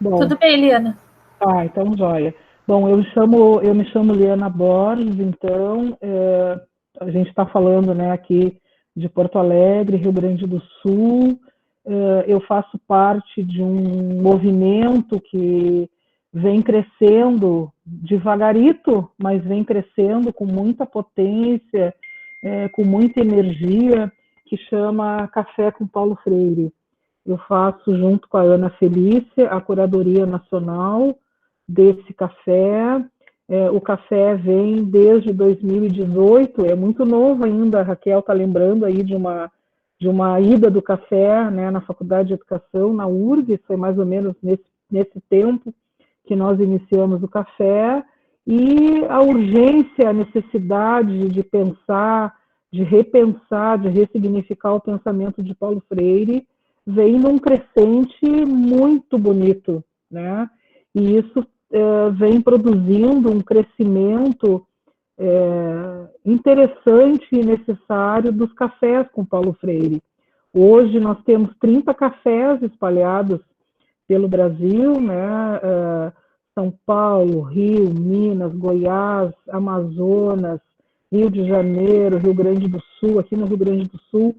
Bom, Tudo bem, Eliana? então joia. Bom, eu me chamo Liana Borges, então, a gente está falando, né, aqui de Porto Alegre, Rio Grande do Sul. Eu faço parte de um movimento que vem crescendo devagarito, mas vem crescendo com muita potência, com muita energia, que chama Café com Paulo Freire. Eu faço, junto com a Ana Felícia, a curadoria nacional desse café. O café vem desde 2018, é muito novo ainda. A Raquel está lembrando aí de uma ida do café, né, na Faculdade de Educação, na URGS, foi mais ou menos nesse tempo que nós iniciamos o café, e a urgência, a necessidade de pensar, de repensar, de ressignificar o pensamento de Paulo Freire vem num crescente muito bonito, né? E isso vem produzindo um crescimento interessante e necessário dos cafés com Paulo Freire. Hoje nós temos 30 cafés espalhados pelo Brasil, né? São Paulo, Rio, Minas, Goiás, Amazonas, Rio de Janeiro, Rio Grande do Sul. Aqui no Rio Grande do Sul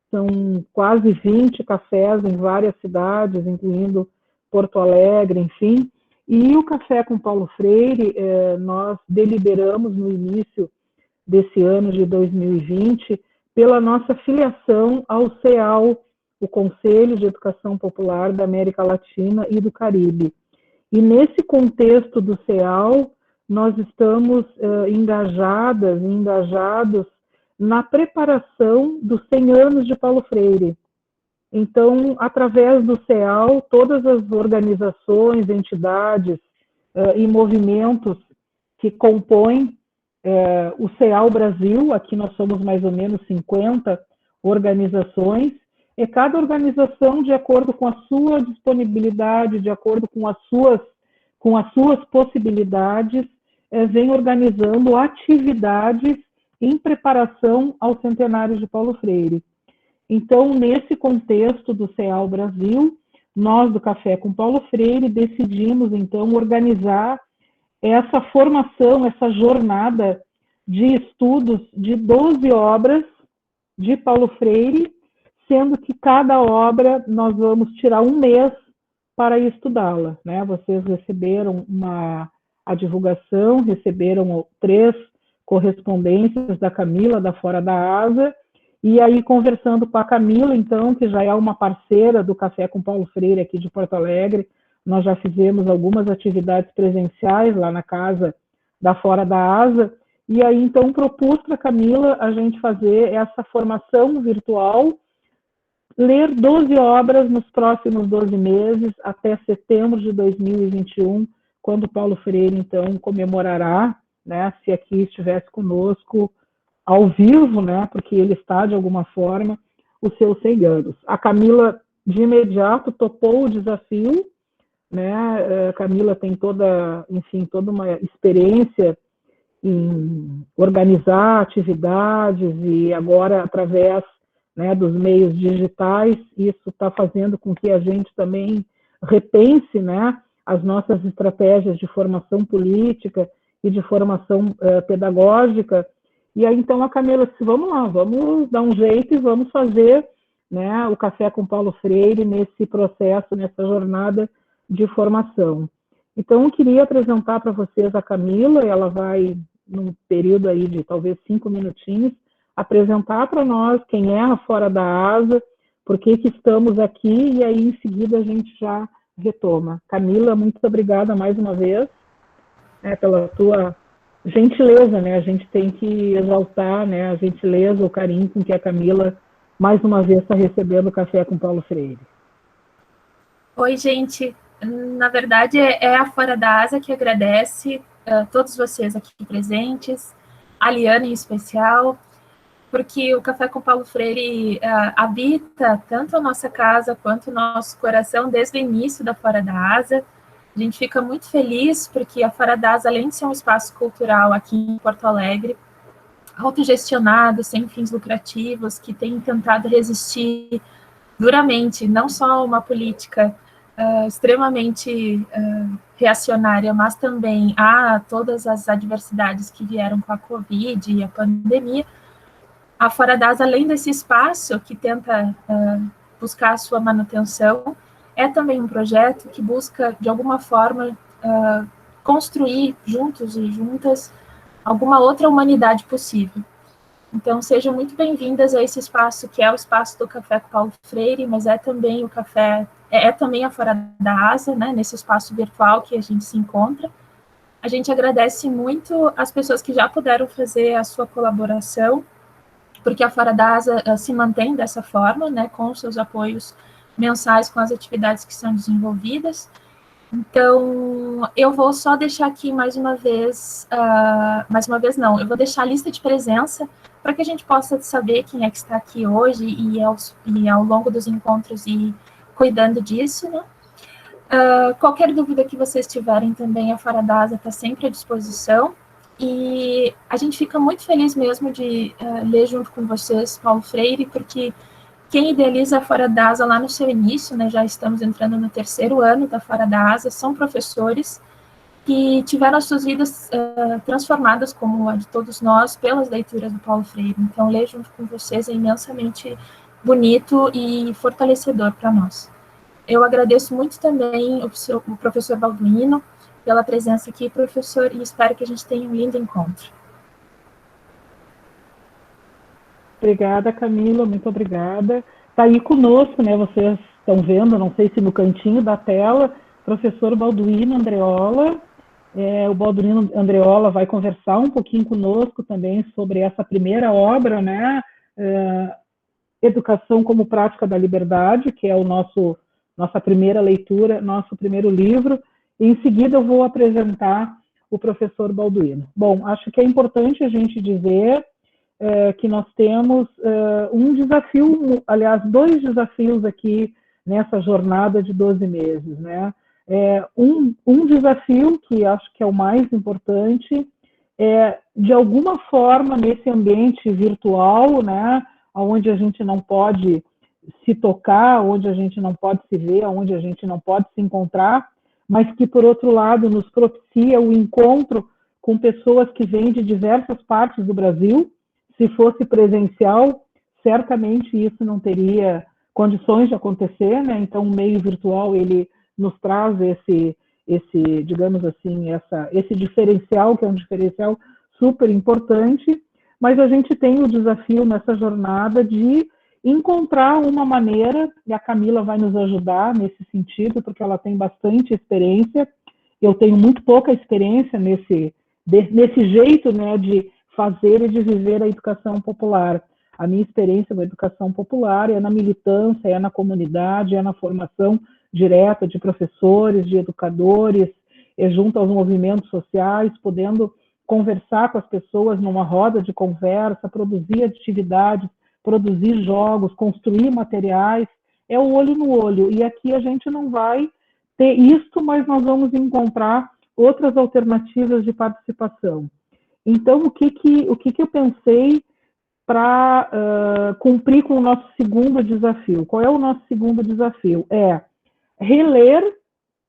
são quase 20 cafés em várias cidades, incluindo Porto Alegre, enfim. E o Café com Paulo Freire, nós deliberamos no início desse ano de 2020 pela nossa filiação ao CEAL, o Conselho de Educação Popular da América Latina e do Caribe. E nesse contexto do CEAL, nós estamos engajados na preparação dos 100 anos de Paulo Freire. Então, através do CEAL, todas as organizações, entidades e movimentos que compõem o CEAL Brasil, aqui nós somos mais ou menos 50 organizações, e cada organização, de acordo com a sua disponibilidade, de acordo com as suas possibilidades, vem organizando atividades em preparação ao centenário de Paulo Freire. Então, nesse contexto do CEAL Brasil, nós do Café com Paulo Freire decidimos, então, organizar essa formação, essa jornada de estudos de 12 obras de Paulo Freire, sendo que cada obra nós vamos tirar um mês para estudá-la, né? Vocês receberam a divulgação, receberam 3 correspondências da Camila, da Fora da Asa, e aí conversando com a Camila, então, que já é uma parceira do Café com Paulo Freire aqui de Porto Alegre, nós já fizemos algumas atividades presenciais lá na casa da Fora da Asa, e aí então propus para a Camila a gente fazer essa formação virtual, ler 12 obras nos próximos 12 meses, até setembro de 2021, quando Paulo Freire, então, comemorará, né, se aqui estivesse conosco, ao vivo, né, porque ele está, de alguma forma, os seus 100 anos. A Camila, de imediato, topou o desafio, né, a Camila tem toda uma experiência em organizar atividades e agora, através, né, dos meios digitais, isso está fazendo com que a gente também repense, né, as nossas estratégias de formação política e de formação pedagógica. E aí, então, a Camila disse, vamos lá, vamos dar um jeito e vamos fazer, né, o Café com Paulo Freire nesse processo, nessa jornada de formação. Então, eu queria apresentar para vocês a Camila, ela vai, num período aí de talvez 5 minutinhos, apresentar para nós quem é a Fora da Asa, por que estamos aqui, e aí em seguida a gente já retoma. Camila, muito obrigada mais uma vez, né, pela tua gentileza, né? A gente tem que exaltar, né, a gentileza, o carinho com que a Camila mais uma vez está recebendo o Café com Paulo Freire. Oi, gente. Na verdade, é a Fora da Asa que agradece todos vocês aqui presentes, a Liana em especial, porque o Café com Paulo Freire habita tanto a nossa casa quanto o nosso coração desde o início da Fora da Asa. A gente fica muito feliz porque a Fora da Asa, além de ser um espaço cultural aqui em Porto Alegre, autogestionado, sem fins lucrativos, que tem tentado resistir duramente, não só uma política extremamente reacionária, mas também a todas as adversidades que vieram com a Covid e a pandemia, a Fora d'Asa, além desse espaço que tenta buscar a sua manutenção, é também um projeto que busca, de alguma forma, construir juntos e juntas alguma outra humanidade possível. Então, sejam muito bem-vindas a esse espaço, que é o espaço do Café com Paulo Freire, mas é também o café, também a Fora d'Asa, né, nesse espaço virtual que a gente se encontra. A gente agradece muito as pessoas que já puderam fazer a sua colaboração, porque a Fora d'Asa se mantém dessa forma, né, com os seus apoios mensais com as atividades que são desenvolvidas. Então, eu vou só deixar aqui mais uma vez não, eu vou deixar a lista de presença para que a gente possa saber quem é que está aqui hoje e ao longo dos encontros e cuidando disso, né? Qualquer dúvida que vocês tiverem também, a Fora d'Asa está sempre à disposição, e a gente fica muito feliz mesmo de ler junto com vocês Paulo Freire, porque quem idealiza a Fora d'Asa lá no seu início, né, já estamos entrando no 3º ano da Fora d'Asa, são professores que tiveram as suas vidas transformadas, como a de todos nós, pelas leituras do Paulo Freire. Então, ler junto com vocês é imensamente bonito e fortalecedor para nós. Eu agradeço muito também o professor Balduino pela presença aqui, professor, e espero que a gente tenha um lindo encontro. Obrigada, Camila, muito obrigada. Está aí conosco, né? Vocês estão vendo, não sei se no cantinho da tela, professor Balduino Andreola. O Balduino Andreola vai conversar um pouquinho conosco também sobre essa primeira obra, né? Educação como Prática da Liberdade, que é nossa primeira leitura, nosso primeiro livro. E em seguida eu vou apresentar o professor Balduino. Bom, acho que é importante a gente dizer que nós temos um desafio, aliás, 2 desafios aqui nessa jornada de 12 meses, né? Um desafio, que acho que é o mais importante, de alguma forma, nesse ambiente virtual, né, onde a gente não pode se tocar, onde a gente não pode se ver, onde a gente não pode se encontrar, mas que, por outro lado, nos propicia o encontro com pessoas que vêm de diversas partes do Brasil. Se fosse presencial, certamente isso não teria condições de acontecer, né? Então, o meio virtual, ele nos traz esse digamos assim, esse diferencial, que é um diferencial super importante, mas a gente tem o desafio nessa jornada de encontrar uma maneira, e a Camila vai nos ajudar nesse sentido, porque ela tem bastante experiência, eu tenho muito pouca experiência nesse jeito, né, de fazer e de viver a educação popular. A minha experiência na educação popular é na militância, é na comunidade, é na formação direta de professores, de educadores, junto aos movimentos sociais, podendo conversar com as pessoas numa roda de conversa, produzir atividades, produzir jogos, construir materiais, é o olho no olho. E aqui a gente não vai ter isto, mas nós vamos encontrar outras alternativas de participação. Então, o que eu pensei para cumprir com o nosso segundo desafio? Qual é o nosso segundo desafio? É reler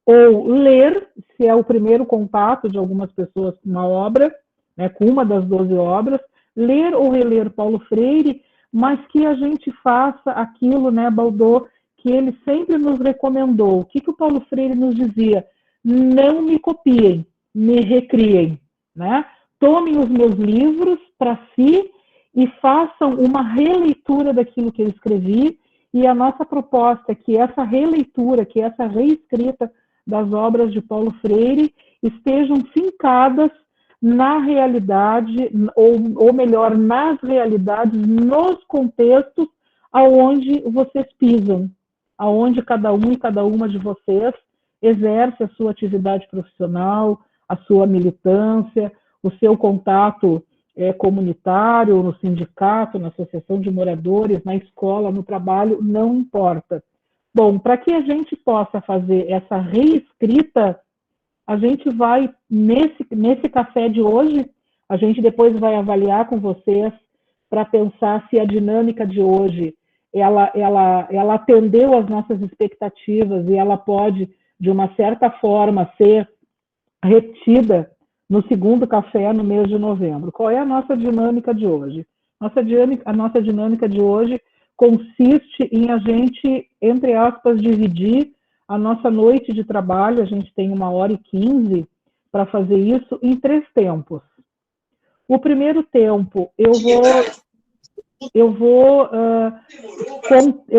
ou ler, se é o primeiro contato de algumas pessoas com uma obra, né, com uma das 12 obras, ler ou reler Paulo Freire, mas que a gente faça aquilo, né, Baldô, que ele sempre nos recomendou. O que o Paulo Freire nos dizia? Não me copiem, me recriem, né? Tomem os meus livros para si e façam uma releitura daquilo que eu escrevi, e a nossa proposta é que essa releitura, que essa reescrita das obras de Paulo Freire estejam fincadas na realidade, ou melhor, nas realidades, nos contextos aonde vocês pisam, aonde cada um e cada uma de vocês exerce a sua atividade profissional, a sua militância, o seu contato comunitário, no sindicato, na associação de moradores, na escola, no trabalho, não importa. Bom, para que a gente possa fazer essa reescrita, a gente vai, nesse café de hoje, a gente depois vai avaliar com vocês para pensar se a dinâmica de hoje ela atendeu às nossas expectativas e ela pode, de uma certa forma, ser retida no segundo café no mês de novembro. Qual é a nossa dinâmica de hoje? A nossa dinâmica de hoje consiste em a gente, entre aspas, dividir a nossa noite de trabalho, a gente tem 1h15 para fazer isso, em 3 tempos. O primeiro tempo, eu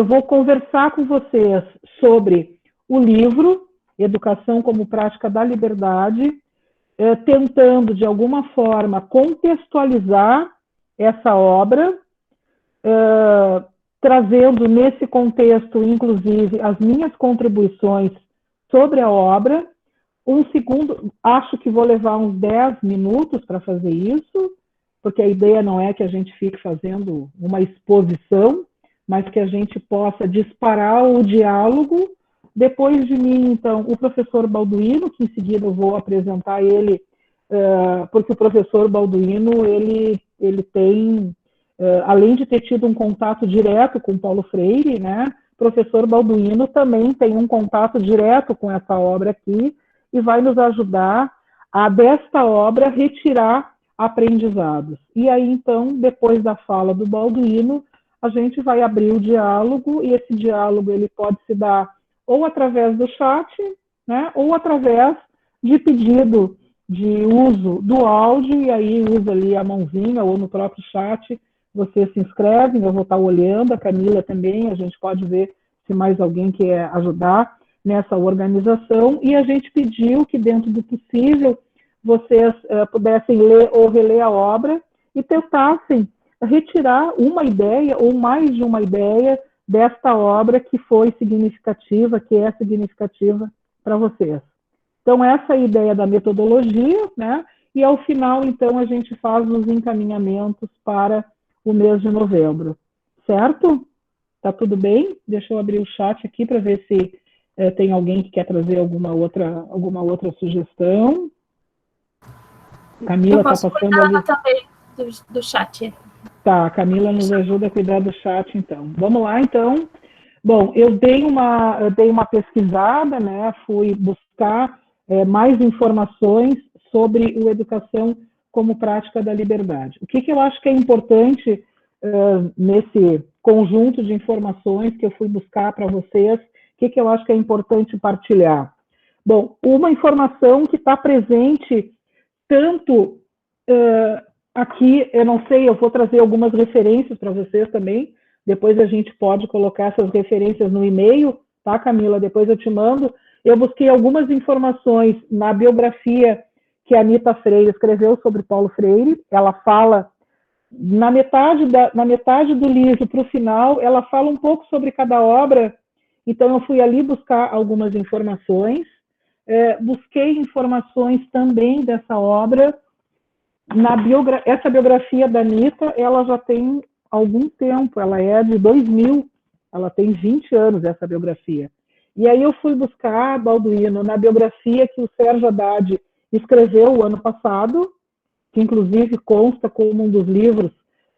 vou conversar com vocês sobre o livro Educação como Prática da Liberdade, tentando, de alguma forma, contextualizar essa obra, trazendo nesse contexto, inclusive, as minhas contribuições sobre a obra. Um segundo, acho que vou levar uns 10 minutos para fazer isso, porque a ideia não é que a gente fique fazendo uma exposição, mas que a gente possa disparar o diálogo. Depois de mim, então, o professor Balduino, que em seguida eu vou apresentar ele, porque o professor Balduino, ele tem, além de ter tido um contato direto com Paulo Freire, né, o professor Balduino também tem um contato direto com essa obra aqui e vai nos ajudar a, desta obra, retirar aprendizados. E aí, então, depois da fala do Balduino, a gente vai abrir o diálogo, e esse diálogo ele pode se dar ou através do chat, né, ou através de pedido de uso do áudio, e aí usa ali a mãozinha, ou no próprio chat, vocês se inscrevem, eu vou estar olhando, a Camila também, a gente pode ver se mais alguém quer ajudar nessa organização, e a gente pediu que, dentro do possível, vocês pudessem ler ou reler a obra e tentassem retirar uma ideia ou mais de uma ideia desta obra que foi significativa, que é significativa para vocês. Então, essa é a ideia da metodologia, né? E, ao final, então, a gente faz os encaminhamentos para o mês de novembro. Certo? Tá tudo bem? Deixa eu abrir o chat aqui para ver se tem alguém que quer trazer alguma outra sugestão. Camila está passando ali. Também do chat. Tá, a Camila nos ajuda a cuidar do chat, então. Vamos lá, então. Bom, eu dei uma pesquisada, né? Fui buscar mais informações sobre o Educação como Prática da Liberdade. O que eu acho que é importante nesse conjunto de informações que eu fui buscar para vocês, o que eu acho que é importante partilhar? Bom, uma informação que está presente tanto aqui, eu não sei, eu vou trazer algumas referências para vocês também, depois a gente pode colocar essas referências no e-mail, tá, Camila? Depois eu te mando. Eu busquei algumas informações na biografia que a Anita Freire escreveu sobre Paulo Freire. Ela fala, na metade do livro para o final, ela fala um pouco sobre cada obra, então eu fui ali buscar algumas informações. Busquei informações também dessa obra. Essa biografia da Anita, ela já tem algum tempo, ela é de 2000, ela tem 20 anos, essa biografia. E aí eu fui buscar, Balduino, na biografia que o Sérgio Haddad escreveu o ano passado, que inclusive consta como um dos livros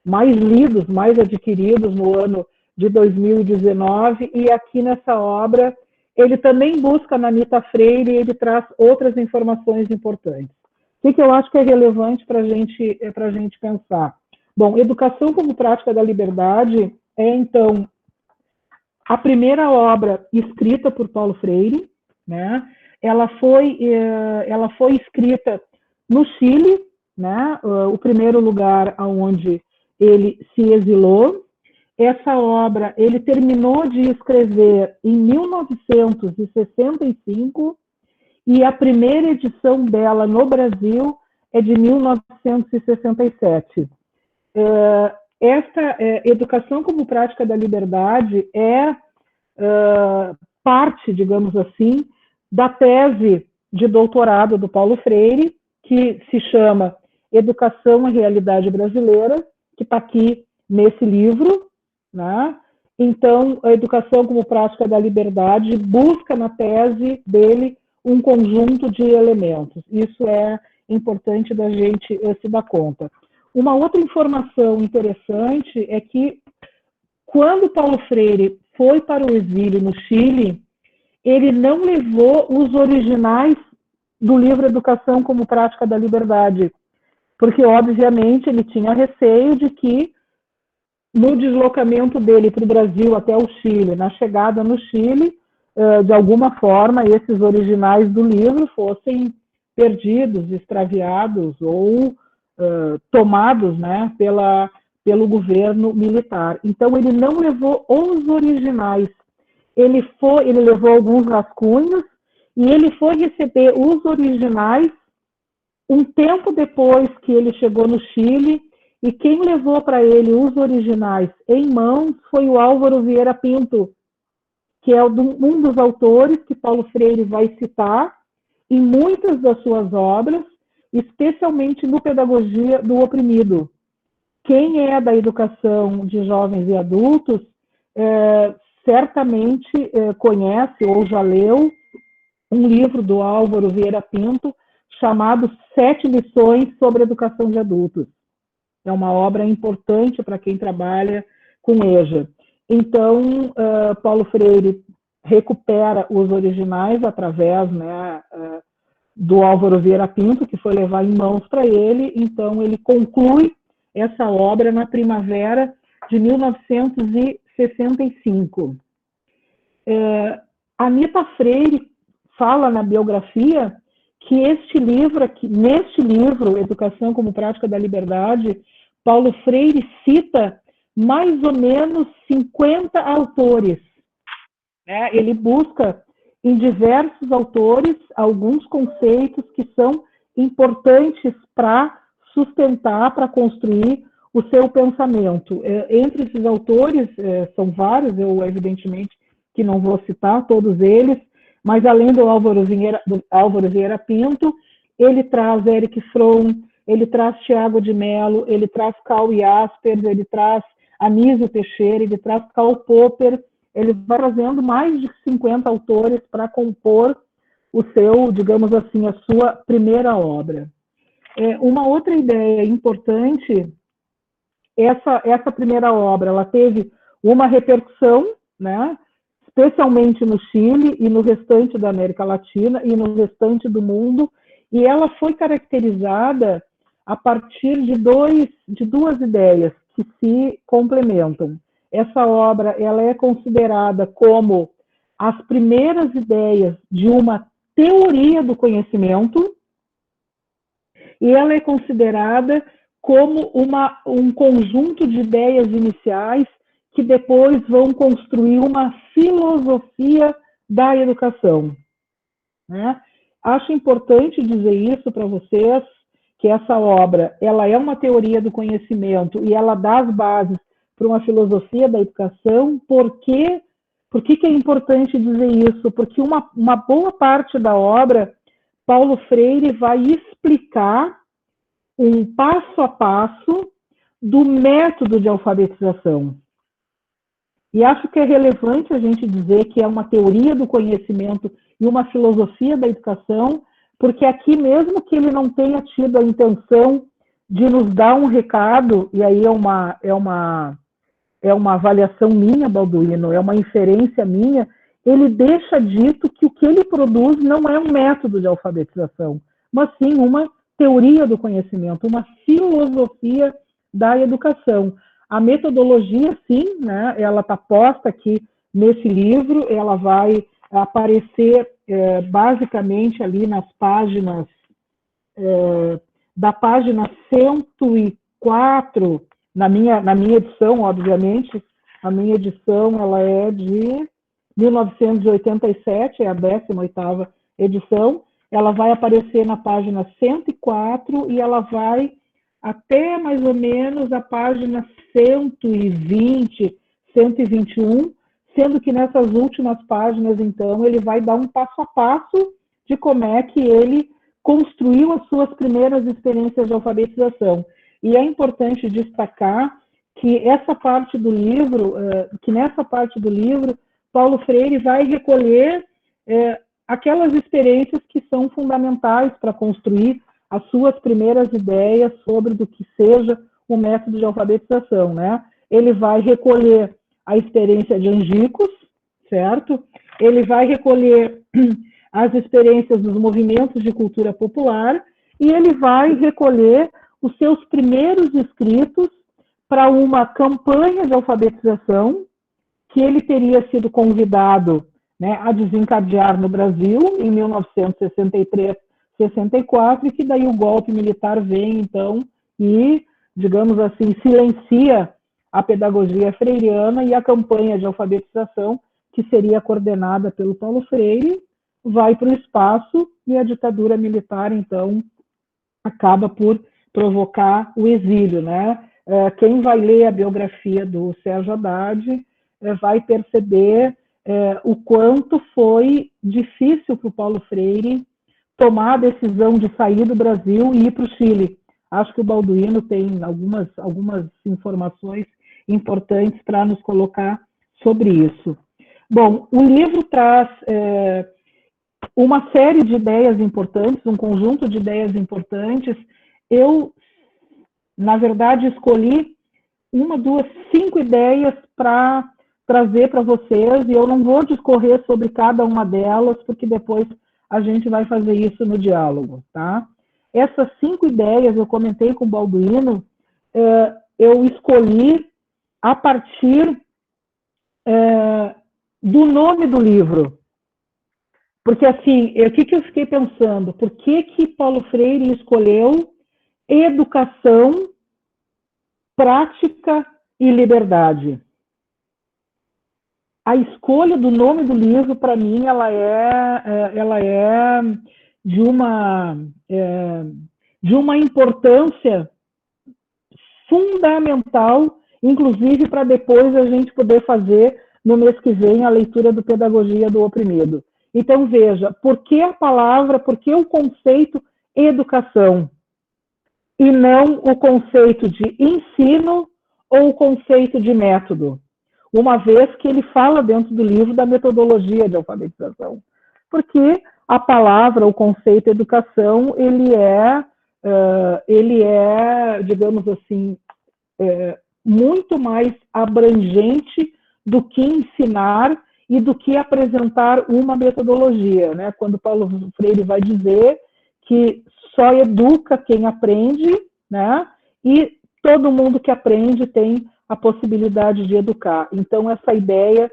mais lidos, mais adquiridos no ano de 2019, e aqui nessa obra ele também busca na Anita Freire e ele traz outras informações importantes. O que eu acho que é relevante para a gente pensar? Bom, Educação como Prática da Liberdade é, então, a primeira obra escrita por Paulo Freire, né? Ela foi escrita no Chile, né? O primeiro lugar onde ele se exilou. Essa obra ele terminou de escrever em 1965, e a primeira edição dela no Brasil é de 1967. Esta Educação como Prática da Liberdade é parte, digamos assim, da tese de doutorado do Paulo Freire, que se chama Educação e Realidade Brasileira, que está aqui nesse livro, né? Então, a Educação como Prática da Liberdade busca na tese dele um conjunto de elementos. Isso é importante da gente se dar conta. Uma outra informação interessante é que, quando Paulo Freire foi para o exílio no Chile, ele não levou os originais do livro Educação como Prática da Liberdade, porque, obviamente, ele tinha receio de que, no deslocamento dele para o Brasil até o Chile, na chegada no Chile, de alguma forma, esses originais do livro fossem perdidos, extraviados ou tomados, né, pelo governo militar. Então, ele não levou os originais. Ele levou alguns rascunhos e ele foi receber os originais um tempo depois que ele chegou no Chile, e quem levou para ele os originais em mãos foi o Álvaro Vieira Pinto, que é um dos autores que Paulo Freire vai citar em muitas das suas obras, especialmente no Pedagogia do Oprimido. Quem é da educação de jovens e adultos certamente conhece ou já leu um livro do Álvaro Vieira Pinto chamado 7 lições sobre educação de adultos. É uma obra importante para quem trabalha com EJA. Então, Paulo Freire recupera os originais através, né, do Álvaro Vieira Pinto, que foi levar em mãos para ele. Então, ele conclui essa obra na primavera de 1965. Anita Freire fala na biografia que neste livro, Educação como Prática da Liberdade, Paulo Freire cita mais ou menos 50 autores. Né? Ele busca em diversos autores alguns conceitos que são importantes para sustentar, para construir o seu pensamento. Entre esses autores, são vários, eu evidentemente que não vou citar todos eles, mas além do Álvaro Vieira Pinto, ele traz Eric Fromm, ele traz Tiago de Mello, ele traz Karl Jaspers, ele traz Anísio Teixeira, ele traz Karl Popper, ele vai trazendo mais de 50 autores para compor o seu, digamos assim, a sua primeira obra. Uma outra ideia importante, essa primeira obra, ela teve uma repercussão, né, especialmente no Chile e no restante da América Latina e no restante do mundo, e ela foi caracterizada a partir de duas ideias que se complementam. Essa obra ela é considerada como as primeiras ideias de uma teoria do conhecimento, e ela é considerada como um conjunto de ideias iniciais que depois vão construir uma filosofia da educação. Né? Acho importante dizer isso para vocês, que essa obra ela é uma teoria do conhecimento e ela dá as bases para uma filosofia da educação. Por que é importante dizer isso? Porque uma boa parte da obra, Paulo Freire vai explicar um passo a passo do método de alfabetização. E acho que é relevante a gente dizer que é uma teoria do conhecimento e uma filosofia da educação, porque aqui, mesmo que ele não tenha tido a intenção de nos dar um recado, e aí é uma avaliação minha, Balduino, é uma inferência minha, ele deixa dito que o que ele produz não é um método de alfabetização, mas sim uma teoria do conhecimento, uma filosofia da educação. A metodologia, sim, né, ela está posta aqui nesse livro, ela vai aparecer basicamente ali nas páginas, da página 104, na minha edição, obviamente, a minha edição ela é de 1987, é a 18ª edição, ela vai aparecer na página 104 e ela vai até mais ou menos a página 120, 121, sendo que nessas últimas páginas, então, ele vai dar um passo a passo de como é que ele construiu as suas primeiras experiências de alfabetização. E é importante destacar que essa parte do livro, nessa parte do livro, Paulo Freire vai recolher aquelas experiências que são fundamentais para construir as suas primeiras ideias sobre do que seja o método de alfabetização, né? Ele vai recolher a experiência de Angicos, certo? Ele vai recolher as experiências dos movimentos de cultura popular e ele vai recolher os seus primeiros escritos para uma campanha de alfabetização que ele teria sido convidado, né, a desencadear no Brasil em 1963, 64, e que daí o golpe militar vem, então, e, digamos assim, silencia a pedagogia freiriana, e a campanha de alfabetização, que seria coordenada pelo Paulo Freire, vai para o espaço, e a ditadura militar, então, acaba por provocar o exílio, né? Quem vai ler a biografia do Sérgio Haddad vai perceber o quanto foi difícil para o Paulo Freire tomar a decisão de sair do Brasil e ir para o Chile. Acho que o Balduino tem algumas informações importantes para nos colocar sobre isso. Bom, o livro traz uma série de ideias importantes, um conjunto de ideias importantes. Eu, na verdade, escolhi 1, 2, 5 ideias para trazer para vocês, e eu não vou discorrer sobre cada uma delas, porque depois a gente vai fazer isso no diálogo, tá? Essas 5 ideias, eu comentei com o Balduino, eu escolhi a partir do nome do livro. Porque, assim, o que eu fiquei pensando? Por que Paulo Freire escolheu educação, prática e liberdade? A escolha do nome do livro, para mim, ela é de uma importância fundamental, inclusive para depois a gente poder fazer, no mês que vem, a leitura do Pedagogia do Oprimido. Então, veja, por que a palavra, por que o conceito educação? E não o conceito de ensino ou o conceito de método? Uma vez que ele fala dentro do livro da metodologia de alfabetização. Porque a palavra, o conceito educação, ele é, digamos assim, muito mais abrangente do que ensinar e do que apresentar uma metodologia, né? Quando Paulo Freire vai dizer que só educa quem aprende, né? E todo mundo que aprende tem a possibilidade de educar. Então, essa ideia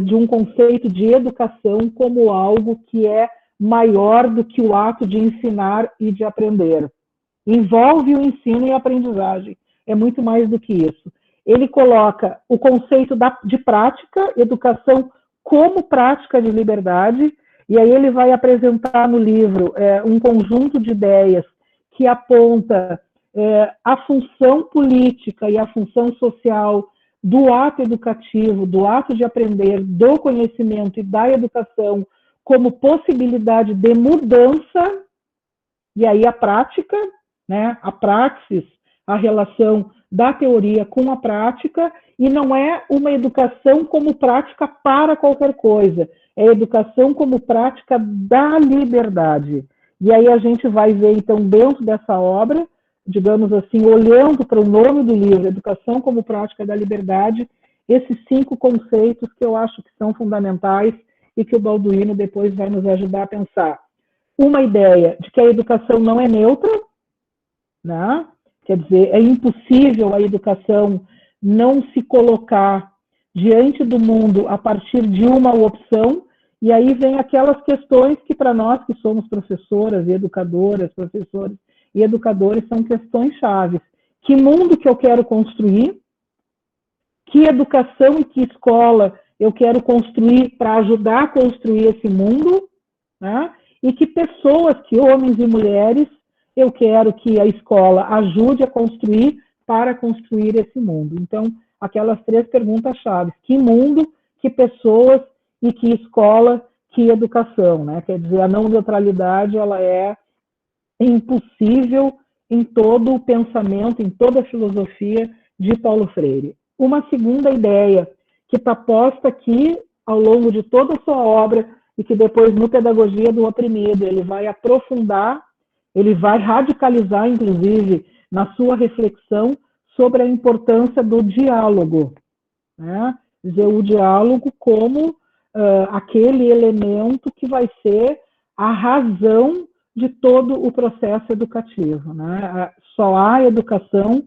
de um conceito de educação como algo que é maior do que o ato de ensinar e de aprender. Envolve o ensino e a aprendizagem. É muito mais do que isso. Ele coloca o conceito de prática, educação como prática de liberdade, e aí ele vai apresentar no livro um conjunto de ideias que aponta a função política e a função social do ato educativo, do ato de aprender, do conhecimento e da educação como possibilidade de mudança, e aí a prática, né, a praxis, a relação da teoria com a prática, e não é uma educação como prática para qualquer coisa, é educação como prática da liberdade. E aí a gente vai ver, então, dentro dessa obra, digamos assim, olhando para o nome do livro, Educação como Prática da Liberdade, esses 5 conceitos que eu acho que são fundamentais e que o Balduino depois vai nos ajudar a pensar. Uma ideia de que a educação não é neutra, né? Quer dizer, é impossível a educação não se colocar diante do mundo a partir de uma opção, e aí vem aquelas questões que para nós que somos professoras e educadoras, professores e educadores, são questões chaves. Que mundo que eu quero construir? Que educação e que escola eu quero construir para ajudar a construir esse mundo? Né? E que pessoas, que homens e mulheres, eu quero que a escola ajude a construir para construir esse mundo. Então, aquelas 3 perguntas-chave. Que mundo, que pessoas e que escola, que educação, né? Quer dizer, a não neutralidade, ela é impossível em todo o pensamento, em toda a filosofia de Paulo Freire. Uma segunda ideia que está posta aqui ao longo de toda a sua obra e que depois no Pedagogia do Oprimido ele vai aprofundar, ele vai radicalizar, inclusive, na sua reflexão sobre a importância do diálogo, né? dizer, o diálogo como aquele elemento que vai ser a razão de todo o processo educativo, né? Só há educação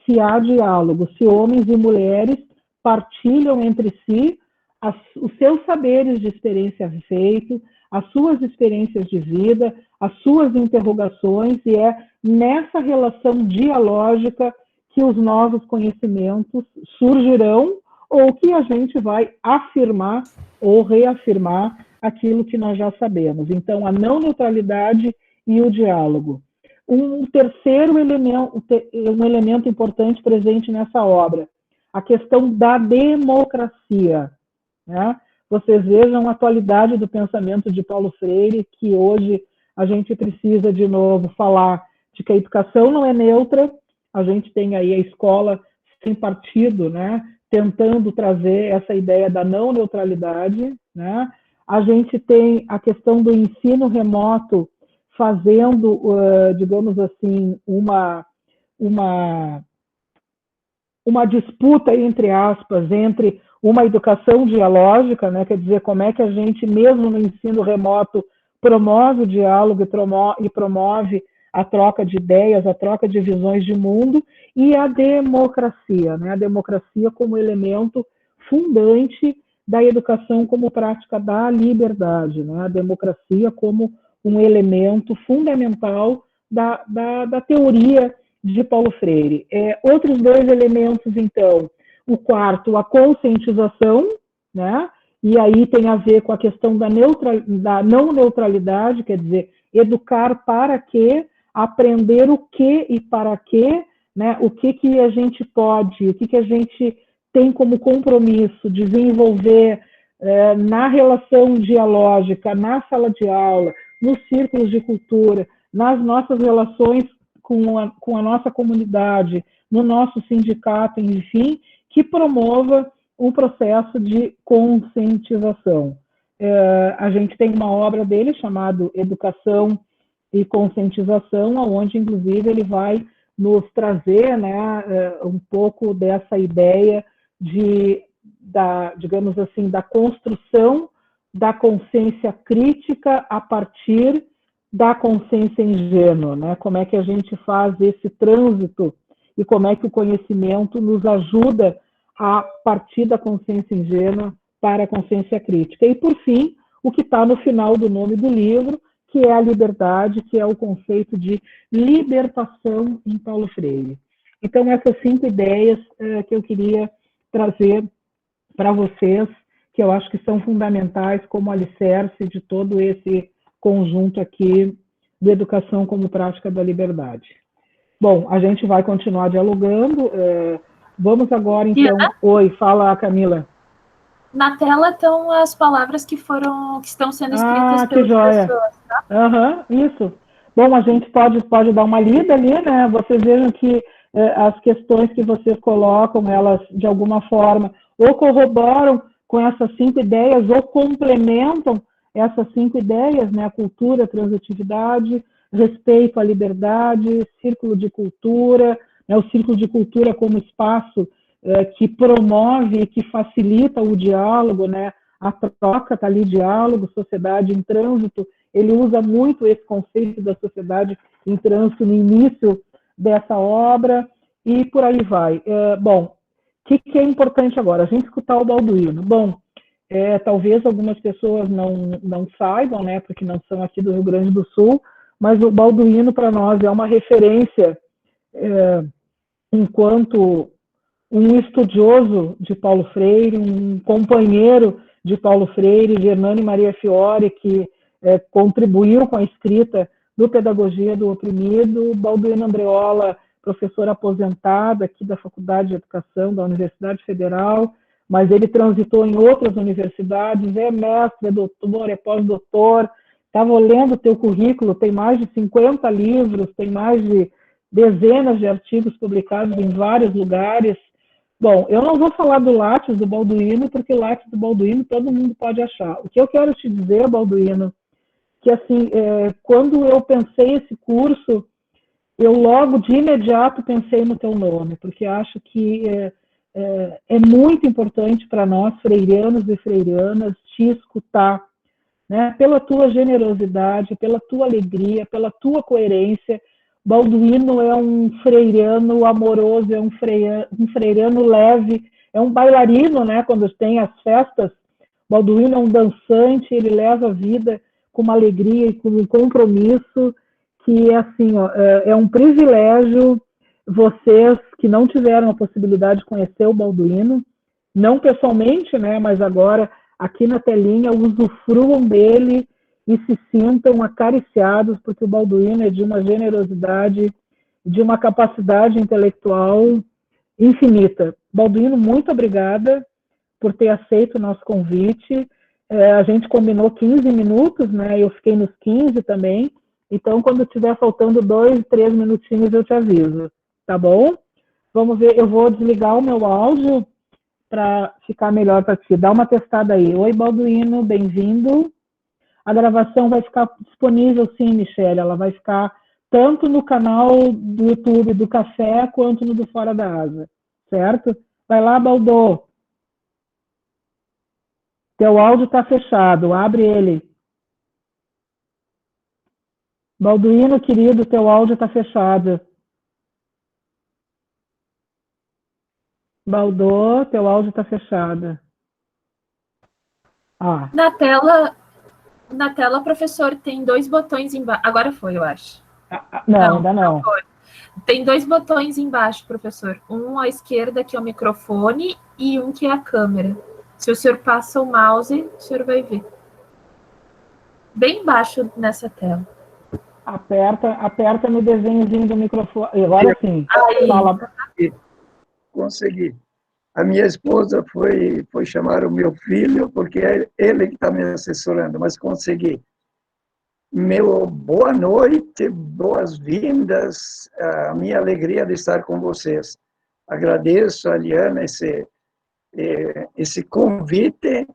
se há diálogo, se homens e mulheres partilham entre si os seus saberes de experiência feito, as suas experiências de vida, as suas interrogações, e é nessa relação dialógica que os novos conhecimentos surgirão ou que a gente vai afirmar ou reafirmar aquilo que nós já sabemos. Então, a não neutralidade e o diálogo. Um terceiro elemento, um elemento importante presente nessa obra, a questão da democracia. Né? Vocês vejam a atualidade do pensamento de Paulo Freire, que hoje a gente precisa, de novo, falar de que a educação não é neutra, a gente tem aí a escola sem partido, né? Tentando trazer essa ideia da não neutralidade, né? A gente tem a questão do ensino remoto fazendo, digamos assim, uma disputa, entre aspas, entre uma educação dialógica, né? Quer dizer, como é que a gente, mesmo no ensino remoto, promove o diálogo e promove a troca de ideias, a troca de visões de mundo, e a democracia, né? A democracia como elemento fundante da educação como prática da liberdade, né? A democracia como um elemento fundamental da teoria de Paulo Freire. Outros dois elementos, então, o quarto, a conscientização, né? E aí tem a ver com a questão da não neutralidade, quer dizer, educar para quê, aprender o que e para quê, né? O que a gente pode, o que a gente tem como compromisso desenvolver na relação dialógica, na sala de aula, nos círculos de cultura, nas nossas relações com a nossa comunidade, no nosso sindicato, enfim, que promova um processo de conscientização. A gente tem uma obra dele chamada Educação e Conscientização, onde, inclusive, ele vai nos trazer, né, um pouco dessa ideia digamos assim, da construção da consciência crítica a partir da consciência ingênua, né? Como é que a gente faz esse trânsito e como é que o conhecimento nos ajuda a partir da consciência ingênua para a consciência crítica. E, por fim, o que está no final do nome do livro, que é a liberdade, que é o conceito de libertação em Paulo Freire. Então, essas 5 ideias que eu queria trazer para vocês, que eu acho que são fundamentais como alicerce de todo esse conjunto aqui de educação como prática da liberdade. Bom, a gente vai continuar dialogando. Vamos agora, então... Oi, fala, Camila. Na tela estão as palavras que estão sendo escritas pelas pessoas, tá? Isso. Bom, a gente pode dar uma lida ali, né? Vocês vejam que as questões que vocês colocam, elas, de alguma forma, ou corroboram com essas 5 ideias, ou complementam essas 5 ideias, né? A cultura, a transitividade, respeito à liberdade, círculo de cultura, né? O círculo de cultura como espaço que promove e que facilita o diálogo, né? A troca está ali, diálogo, sociedade em trânsito. Ele usa muito esse conceito da sociedade em trânsito no início dessa obra, e por aí vai. Bom, o que é importante agora? A gente escutar o Balduino. Bom, talvez algumas pessoas não saibam, né, porque não são aqui do Rio Grande do Sul, mas o Balduino, para nós, é uma referência enquanto um estudioso de Paulo Freire, um companheiro de Paulo Freire, de Hernani Maria Fiore, que contribuiu com a escrita do Pedagogia do Oprimido, Balduino Andreola, professor aposentado aqui da Faculdade de Educação da Universidade Federal, mas ele transitou em outras universidades, é mestre, é doutor, é pós-doutor. Estava lendo o teu currículo, tem mais de 50 livros, tem mais de dezenas de artigos publicados em vários lugares. Bom, eu não vou falar do Lattes do Balduino, porque o Lattes do Balduino todo mundo pode achar. O que eu quero te dizer, Balduino, que assim, quando eu pensei esse curso, eu logo de imediato pensei no teu nome, porque acho que é muito importante para nós, freirianos e freirianas, te escutar, né? Pela tua generosidade, pela tua alegria, pela tua coerência. Balduino é um freiriano amoroso, é um freiriano leve, é um bailarino, né? Quando tem as festas, Balduino é um dançante, ele leva a vida com uma alegria e com um compromisso que é assim, ó, é um privilégio vocês que não tiveram a possibilidade de conhecer o Balduino, não pessoalmente, né? Mas agora aqui na telinha, usufruam dele e se sintam acariciados, porque o Balduino é de uma generosidade, de uma capacidade intelectual infinita. Balduino, muito obrigada por ter aceito o nosso convite. A gente combinou 15 minutos, né? Eu fiquei nos 15 também. Então, quando estiver faltando 2, 3 minutinhos, eu te aviso. Tá bom? Vamos ver, eu vou desligar o meu áudio para ficar melhor para ti. Dá uma testada aí. Oi, Balduino, bem-vindo. A gravação vai ficar disponível, sim, Michelle. Ela vai ficar tanto no canal do YouTube do Café, quanto no do Fora da Asa, certo? Vai lá, Baldo. Teu áudio está fechado, abre ele. Balduino, querido, teu áudio está fechado. Baldo, teu áudio está fechado. Ah. Na tela, professor, tem 2 botões embaixo. Agora foi, eu acho. Não, ainda não. Tem 2 botões embaixo, professor. Um à esquerda, que é o microfone, e um que é a câmera. Se o senhor passa o mouse, o senhor vai ver. Bem embaixo nessa tela. Aperta no desenhozinho do microfone. Agora sim. Aí. Fala. Consegui. A minha esposa foi chamar o meu filho, porque é ele que está me assessorando, mas consegui. Meu boa noite, boas-vindas, a minha alegria de estar com vocês. Agradeço, Aliana, esse convite,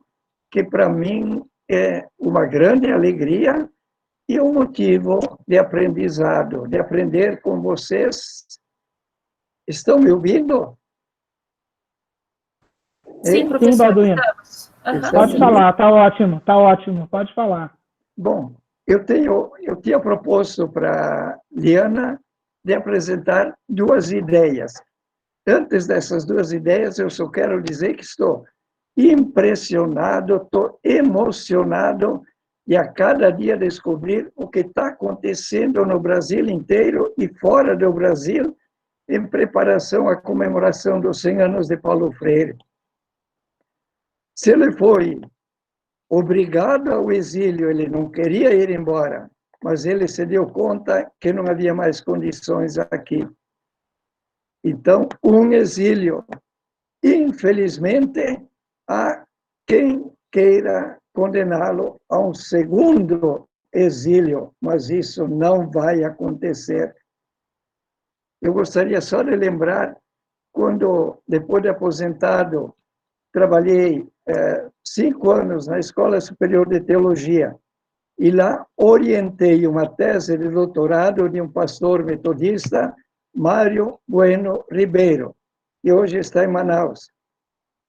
que para mim é uma grande alegria e um motivo de aprendizado, de aprender com vocês. Estão me ouvindo? Sim, professor. Sim, Balduino. Pode falar, tá ótimo, pode falar. Bom, eu tinha proposto para Liana de apresentar 2 ideias. Antes dessas 2 ideias, eu só quero dizer que estou impressionado, estou emocionado e a cada dia descobrir o que está acontecendo no Brasil inteiro e fora do Brasil em preparação à comemoração dos 100 anos de Paulo Freire. Se ele foi obrigado ao exílio, ele não queria ir embora, mas ele se deu conta que não havia mais condições aqui. Então, um exílio. Infelizmente, há quem queira condená-lo a um segundo exílio, mas isso não vai acontecer. Eu gostaria só de lembrar, quando, depois de aposentado, trabalhei 5 anos na Escola Superior de Teologia, e lá orientei uma tese de doutorado de um pastor metodista, Mário Bueno Ribeiro, que hoje está em Manaus.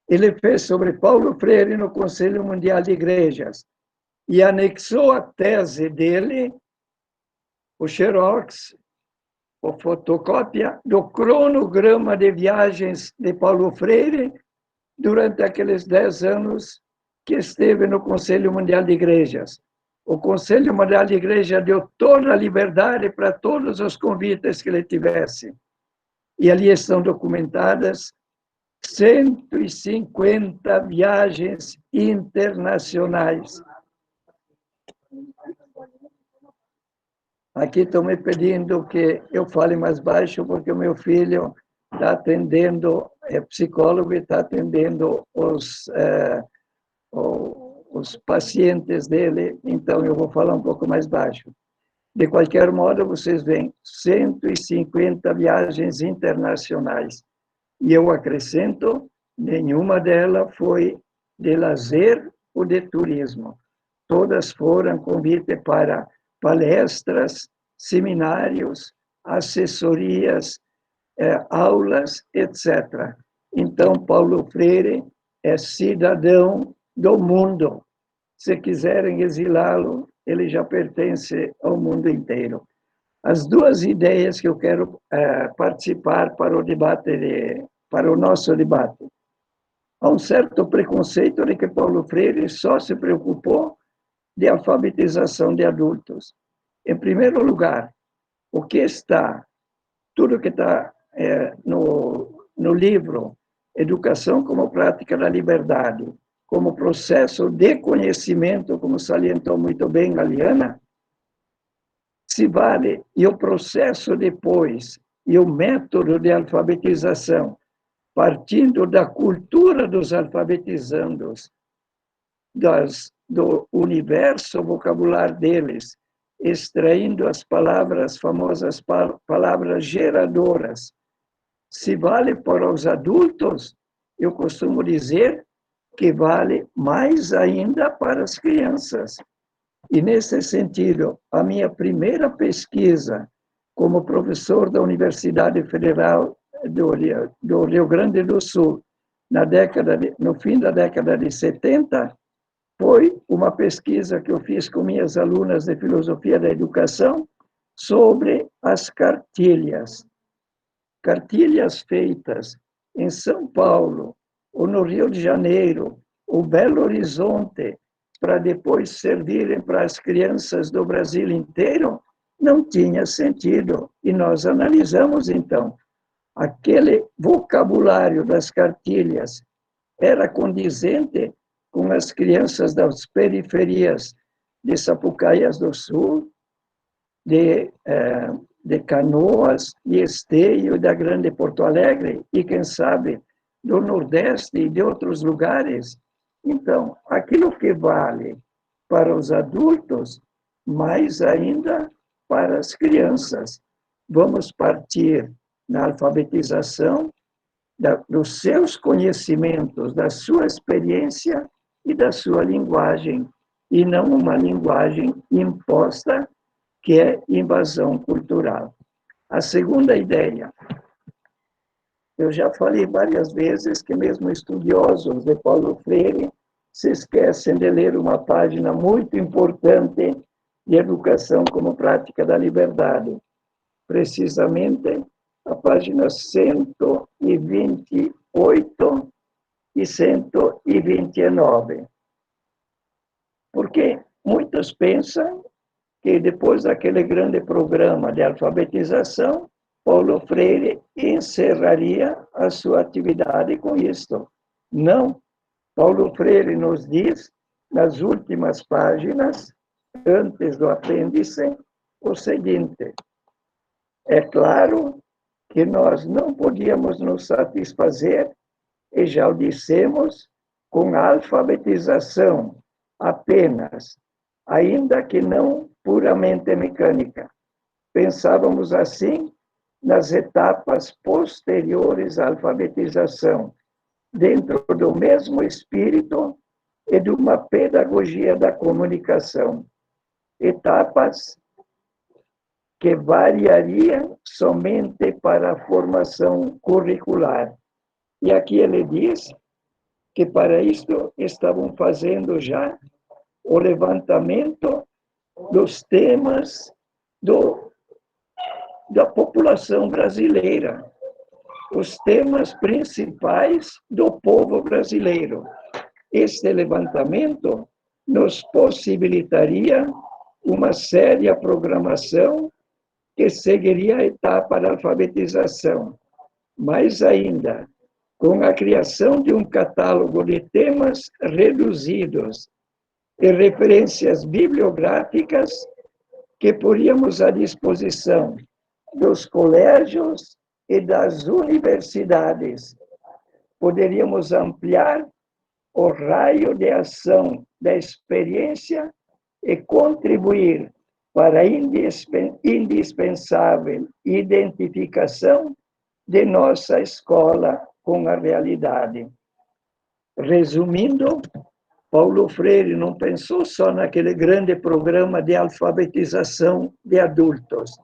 Ele fez sobre Paulo Freire no Conselho Mundial de Igrejas e anexou a tese dele, o xerox, a fotocópia do cronograma de viagens de Paulo Freire durante aqueles 10 anos que esteve no Conselho Mundial de Igrejas. O Conselho Mundial de Igreja deu toda a liberdade para todos os convites que ele tivesse. E ali estão documentadas 150 viagens internacionais. Aqui estão me pedindo que eu fale mais baixo, porque o meu filho está atendendo, é psicólogo e está atendendo os pacientes dele, então eu vou falar um pouco mais baixo. De qualquer modo, vocês veem 150 viagens internacionais. E eu acrescento, nenhuma delas foi de lazer ou de turismo. Todas foram convite para palestras, seminários, assessorias, aulas, etc. então Paulo Freire é cidadão do mundo. Se quiserem exilá-lo, ele já pertence ao mundo inteiro. As duas ideias que eu quero participar para o debate, para o nosso debate. Há um certo preconceito de que Paulo Freire só se preocupou de alfabetização de adultos. Em primeiro lugar, o que está, tudo que está no livro Educação como Prática da Liberdade, como processo de conhecimento, como salientou muito bem a Liana, se vale, e o processo depois, e o método de alfabetização, partindo da cultura dos alfabetizandos, do universo vocabular deles, extraindo as palavras, famosas palavras geradoras. Se vale para os adultos, eu costumo dizer que vale mais ainda para as crianças. E, nesse sentido, a minha primeira pesquisa como professor da Universidade Federal do Rio Grande do Sul, no fim da década de 70, foi uma pesquisa que eu fiz com minhas alunas de Filosofia da Educação sobre as cartilhas. Cartilhas feitas em São Paulo, ou no Rio de Janeiro, ou Belo Horizonte, para depois servirem para as crianças do Brasil inteiro, não tinha sentido. E nós analisamos, então, aquele vocabulário das cartilhas era condizente com as crianças das periferias de Sapucaias do Sul, de Canoas, de Esteio, da Grande Porto Alegre, e, quem sabe, do Nordeste e de outros lugares. Então, aquilo que vale para os adultos, mais ainda para as crianças. Vamos partir na alfabetização dos seus conhecimentos, da sua experiência e da sua linguagem, e não uma linguagem imposta, que é invasão cultural. A segunda ideia, eu já falei várias vezes que mesmo estudiosos de Paulo Freire se esquecem de ler uma página muito importante de Educação como Prática da Liberdade, precisamente a página 128 e 129. Porque muitos pensam que depois daquele grande programa de alfabetização, Paulo Freire encerraria a sua atividade com isto. Não. Paulo Freire nos diz, nas últimas páginas, antes do apêndice, o seguinte: é claro que nós não podíamos nos satisfazer, e já o dissemos, com a alfabetização apenas, ainda que não puramente mecânica. Pensávamos assim nas etapas posteriores à alfabetização, dentro do mesmo espírito e de uma pedagogia da comunicação. Etapas que variariam somente para a formação curricular. E aqui ele diz que para isto estavam fazendo já o levantamento dos temas da população brasileira, os temas principais do povo brasileiro. Este levantamento nos possibilitaria uma séria programação que seguiria a etapa da alfabetização. Mais ainda, com a criação de um catálogo de temas reduzidos e referências bibliográficas que poríamos à disposição dos colégios e das universidades. Poderíamos ampliar o raio de ação da experiência e contribuir para a indispensável identificação de nossa escola com a realidade. Resumindo, Paulo Freire não pensou só naquele grande programa de alfabetização de adultos.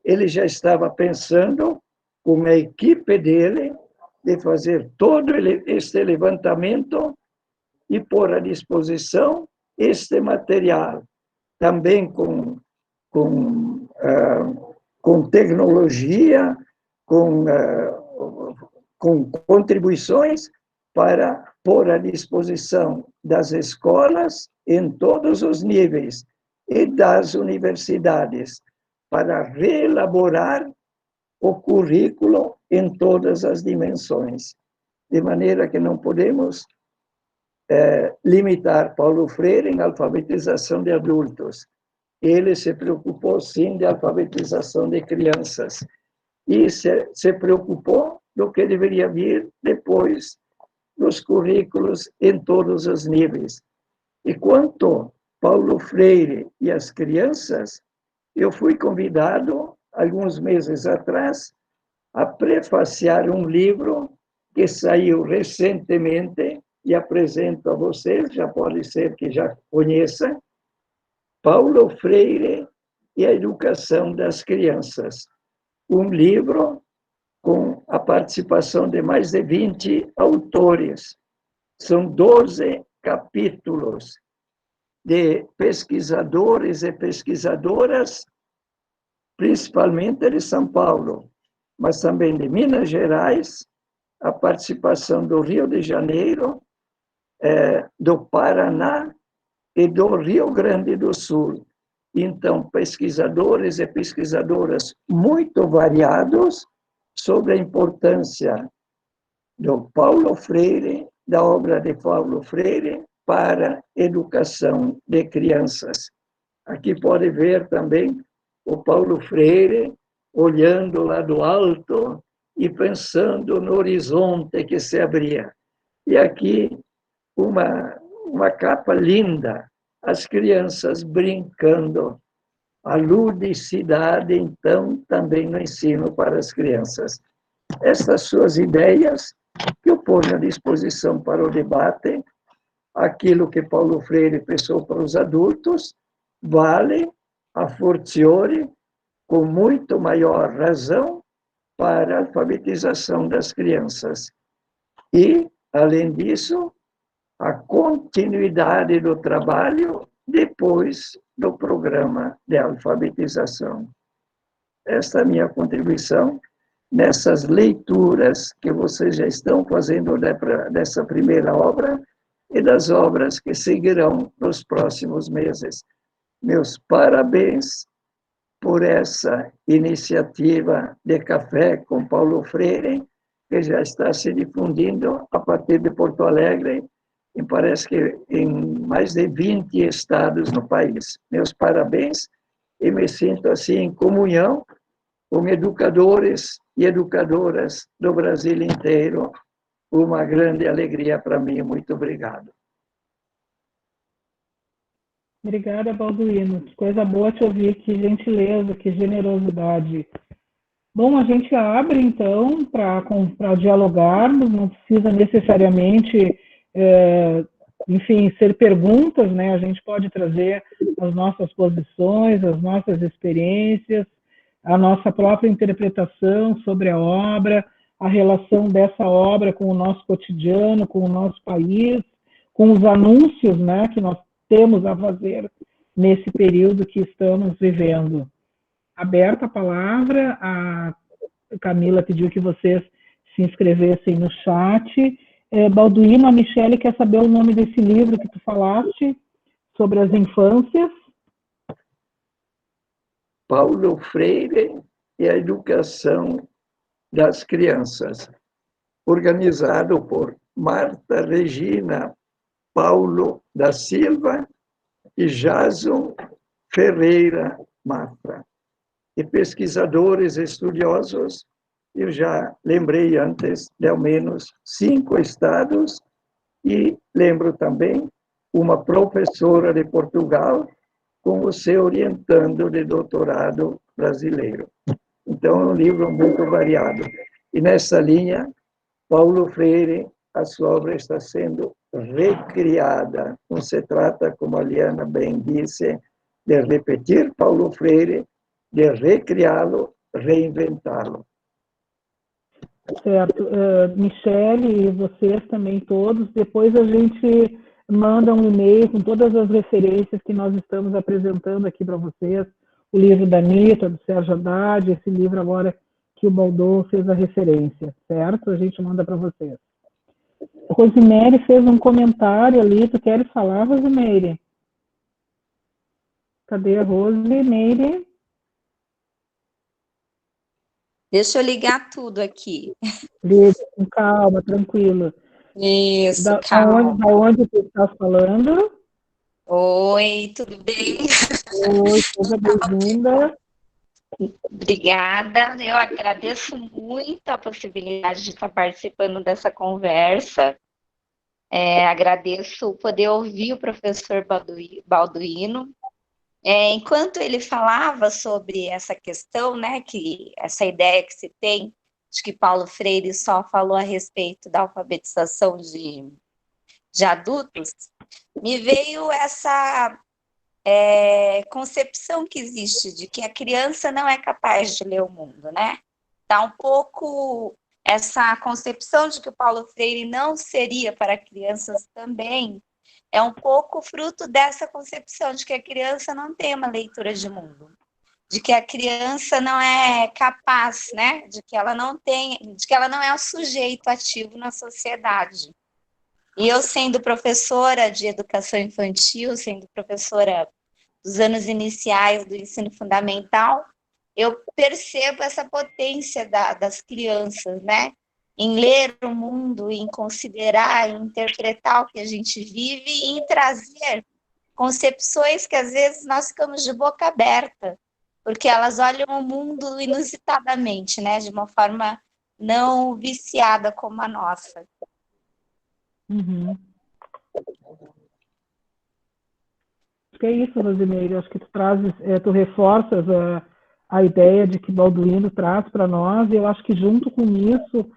Ele já estava pensando, com a equipe dele, de fazer todo este levantamento e pôr à disposição este material, também com tecnologia, com contribuições para pôr à disposição das escolas em todos os níveis e das universidades, para reelaborar o currículo em todas as dimensões, de maneira que não podemos limitar Paulo Freire em alfabetização de adultos. Ele se preocupou, sim, de alfabetização de crianças, e se preocupou do que deveria vir depois dos currículos em todos os níveis. E quanto Paulo Freire e as crianças, eu fui convidado, alguns meses atrás, a prefaciar um livro que saiu recentemente, e apresento a vocês, já pode ser que já conheçam, Paulo Freire e a Educação das Crianças. Um livro com a participação de mais de 20 autores. São 12 capítulos de pesquisadores e pesquisadoras, principalmente de São Paulo, mas também de Minas Gerais, a participação do Rio de Janeiro, do Paraná e do Rio Grande do Sul. Então, pesquisadores e pesquisadoras muito variados sobre a importância do Paulo Freire, da obra de Paulo Freire, para a educação de crianças. Aqui pode ver também o Paulo Freire olhando lá do alto e pensando no horizonte que se abria. E aqui uma capa linda, as crianças brincando, a ludicidade, então, também no ensino para as crianças. Essas suas ideias, que eu ponho à disposição para o debate, aquilo que Paulo Freire pensou para os adultos, vale a fortiori, com muito maior razão, para a alfabetização das crianças. E, além disso, a continuidade do trabalho depois do programa de alfabetização. Esta é a minha contribuição nessas leituras que vocês já estão fazendo dessa primeira obra e das obras que seguirão nos próximos meses. Meus parabéns por essa iniciativa de café com Paulo Freire, que já está se difundindo a partir de Porto Alegre, e parece que em mais de 20 estados no país. Meus parabéns, e me sinto assim em comunhão com educadores e educadoras do Brasil inteiro. Uma grande alegria para mim. Muito obrigado. Obrigada, Balduino. Que coisa boa te ouvir, que gentileza, que generosidade. Bom, a gente abre, então, para dialogarmos, não precisa necessariamente, enfim, ser perguntas, né? A gente pode trazer as nossas posições, as nossas experiências, a nossa própria interpretação sobre a obra, a relação dessa obra com o nosso cotidiano, com o nosso país, com os anúncios, né, que nós temos a fazer nesse período que estamos vivendo. Aberta a palavra, a Camila pediu que vocês se inscrevessem no chat. Balduino, a Michele quer saber o nome desse livro que tu falaste, sobre as infâncias. Paulo Freire e a Educação das Crianças, organizado por Marta Regina Paulo da Silva e Jason Ferreira Mafra. E pesquisadores estudiosos, eu já lembrei antes de ao menos 5 estados, e lembro também uma professora de Portugal com o seu orientando de doutorado brasileiro. Então, é um livro muito variado. E nessa linha, Paulo Freire, a sua obra está sendo recriada. Não se trata, como a Liana bem disse, de repetir Paulo Freire, de recriá-lo, reinventá-lo. Certo. Michele e vocês também todos, depois a gente manda um e-mail com todas as referências que nós estamos apresentando aqui para vocês, o livro da Anitta, do Sérgio Haddad, esse livro agora que o Baldô fez a referência, certo? A gente manda para vocês. Rosemary fez um comentário ali, tu queres falar, Rosemary? Cadê a Rosemary? Deixa eu ligar tudo aqui. Liga, com calma, tranquilo. Isso, Da calma. onde tu está falando? Oi, tudo bem? Oi, seja bem-vinda. Obrigada. Eu agradeço muito a possibilidade de estar participando dessa conversa. Agradeço poder ouvir o professor Balduino. Enquanto ele falava sobre essa questão, né, que essa ideia que se tem de que Paulo Freire só falou a respeito da alfabetização de adultos, me veio essa concepção que existe de que a criança não é capaz de ler o mundo, né? Tá um pouco essa concepção de que o Paulo Freire não seria para crianças também, é um pouco fruto dessa concepção de que a criança não tem uma leitura de mundo, de que a criança não é capaz, né? De que ela não é um sujeito ativo na sociedade. E eu, sendo professora de educação infantil, sendo professora dos anos iniciais do ensino fundamental, eu percebo essa potência das crianças, né? Em ler o mundo, em considerar, em interpretar o que a gente vive e em trazer concepções que às vezes nós ficamos de boca aberta, porque elas olham o mundo inusitadamente, né? De uma forma não viciada como a nossa. Uhum. Acho que é isso, Rosemary. Acho que tu reforças a ideia de que Balduino traz para nós, e eu acho que junto com isso,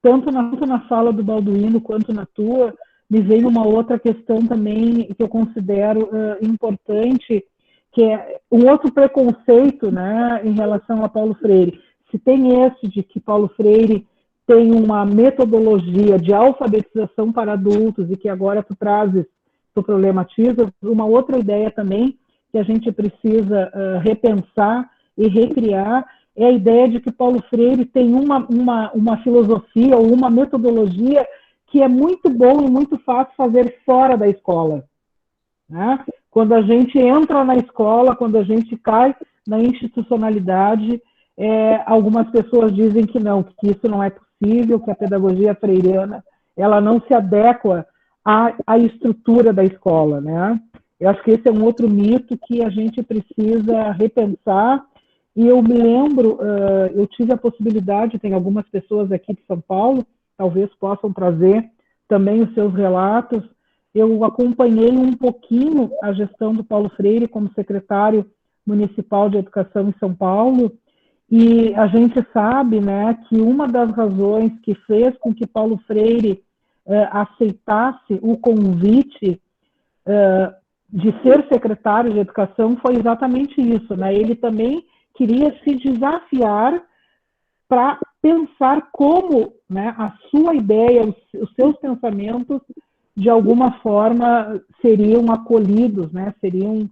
tanto na fala do Balduino quanto na tua, me vem uma outra questão também que eu considero importante, que é um outro preconceito, né, em relação a Paulo Freire. Se tem esse de que Paulo Freire tem uma metodologia de alfabetização para adultos e que agora tu problematizas, uma outra ideia também que a gente precisa repensar e recriar é a ideia de que Paulo Freire tem uma filosofia ou uma metodologia que é muito bom e muito fácil fazer fora da escola, né? Quando a gente entra na escola, quando a gente cai na institucionalidade, algumas pessoas dizem que não, que isso não é possível, que a pedagogia freiriana ela não se adequa à estrutura da escola, né? Eu acho que esse é um outro mito que a gente precisa repensar. E eu me lembro, eu tive a possibilidade, tem algumas pessoas aqui de São Paulo, talvez possam trazer também os seus relatos. Eu acompanhei um pouquinho a gestão do Paulo Freire como secretário municipal de educação em São Paulo, e a gente sabe, né, que uma das razões que fez com que Paulo Freire aceitasse o convite de ser secretário de educação foi exatamente isso, né? Ele também queria se desafiar para pensar como, né, a sua ideia, os seus pensamentos, de alguma forma seriam acolhidos, né? Seriam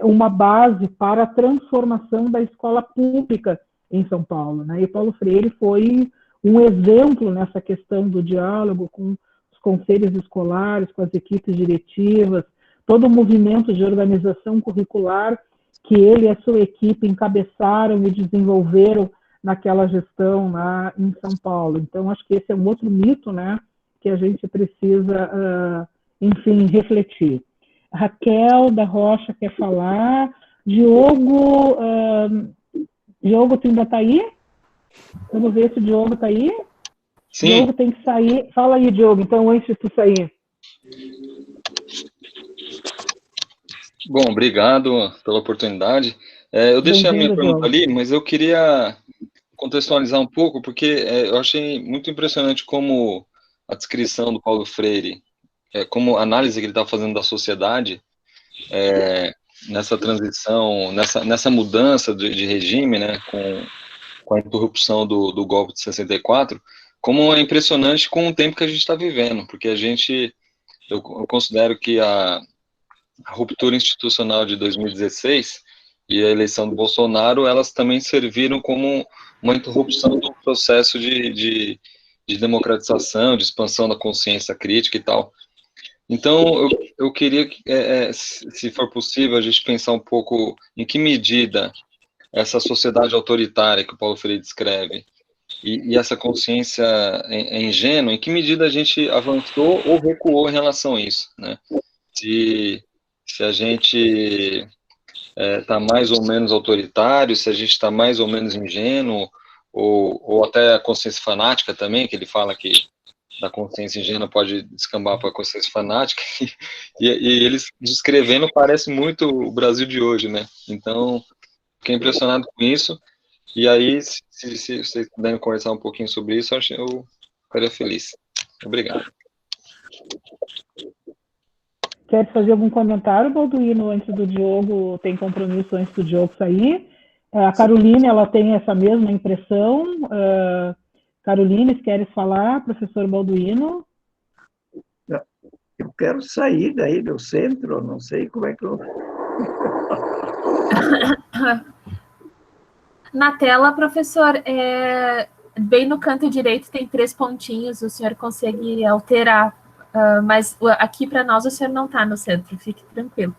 uma base para a transformação da escola pública em São Paulo, né? E Paulo Freire foi um exemplo nessa questão do diálogo com os conselhos escolares, com as equipes diretivas, todo o movimento de organização curricular que ele e a sua equipe encabeçaram e desenvolveram naquela gestão lá em São Paulo. Então, acho que esse é um outro mito, né, que a gente precisa, enfim, refletir. A Raquel da Rocha quer falar. Diogo, tu ainda está aí? Vamos ver se o Diogo está aí. Sim. Diogo tem que sair. Fala aí, Diogo, então, antes de tu sair. Bom, obrigado pela oportunidade. Eu deixei a minha pergunta ali, mas eu queria contextualizar um pouco, porque eu achei muito impressionante como a descrição do Paulo Freire, como a análise que ele está fazendo da sociedade, nessa transição, nessa mudança de regime, né, com com a interrupção do golpe de 64, como é impressionante com o tempo que a gente está vivendo, porque eu considero que a ruptura institucional de 2016 e a eleição do Bolsonaro, elas também serviram como uma interrupção do processo de democratização, de expansão da consciência crítica e tal. Então, eu queria, se for possível, a gente pensar um pouco em que medida essa sociedade autoritária que o Paulo Freire descreve e essa consciência ingênua, em que medida a gente avançou ou recuou em relação a isso, né? Se a gente está mais ou menos autoritário, se a gente está mais ou menos ingênuo, ou até a consciência fanática também, que ele fala que da consciência ingênua pode descambar para a consciência fanática, e eles descrevendo parece muito o Brasil de hoje, né? Então, fiquei impressionado com isso, e aí, se vocês puderem conversar um pouquinho sobre isso, eu ficaria feliz. Obrigado. Quer fazer algum comentário, Balduino, antes do Diogo? Tem compromisso antes do Diogo sair? A Caroline, ela tem essa mesma impressão. Caroline, se queres falar, professor Balduino? Eu quero sair daí do centro, não sei como é que eu... Na tela, professor, bem no canto direito tem 3 pontinhos, o senhor consegue alterar, mas aqui para nós o senhor não está no centro, fique tranquilo.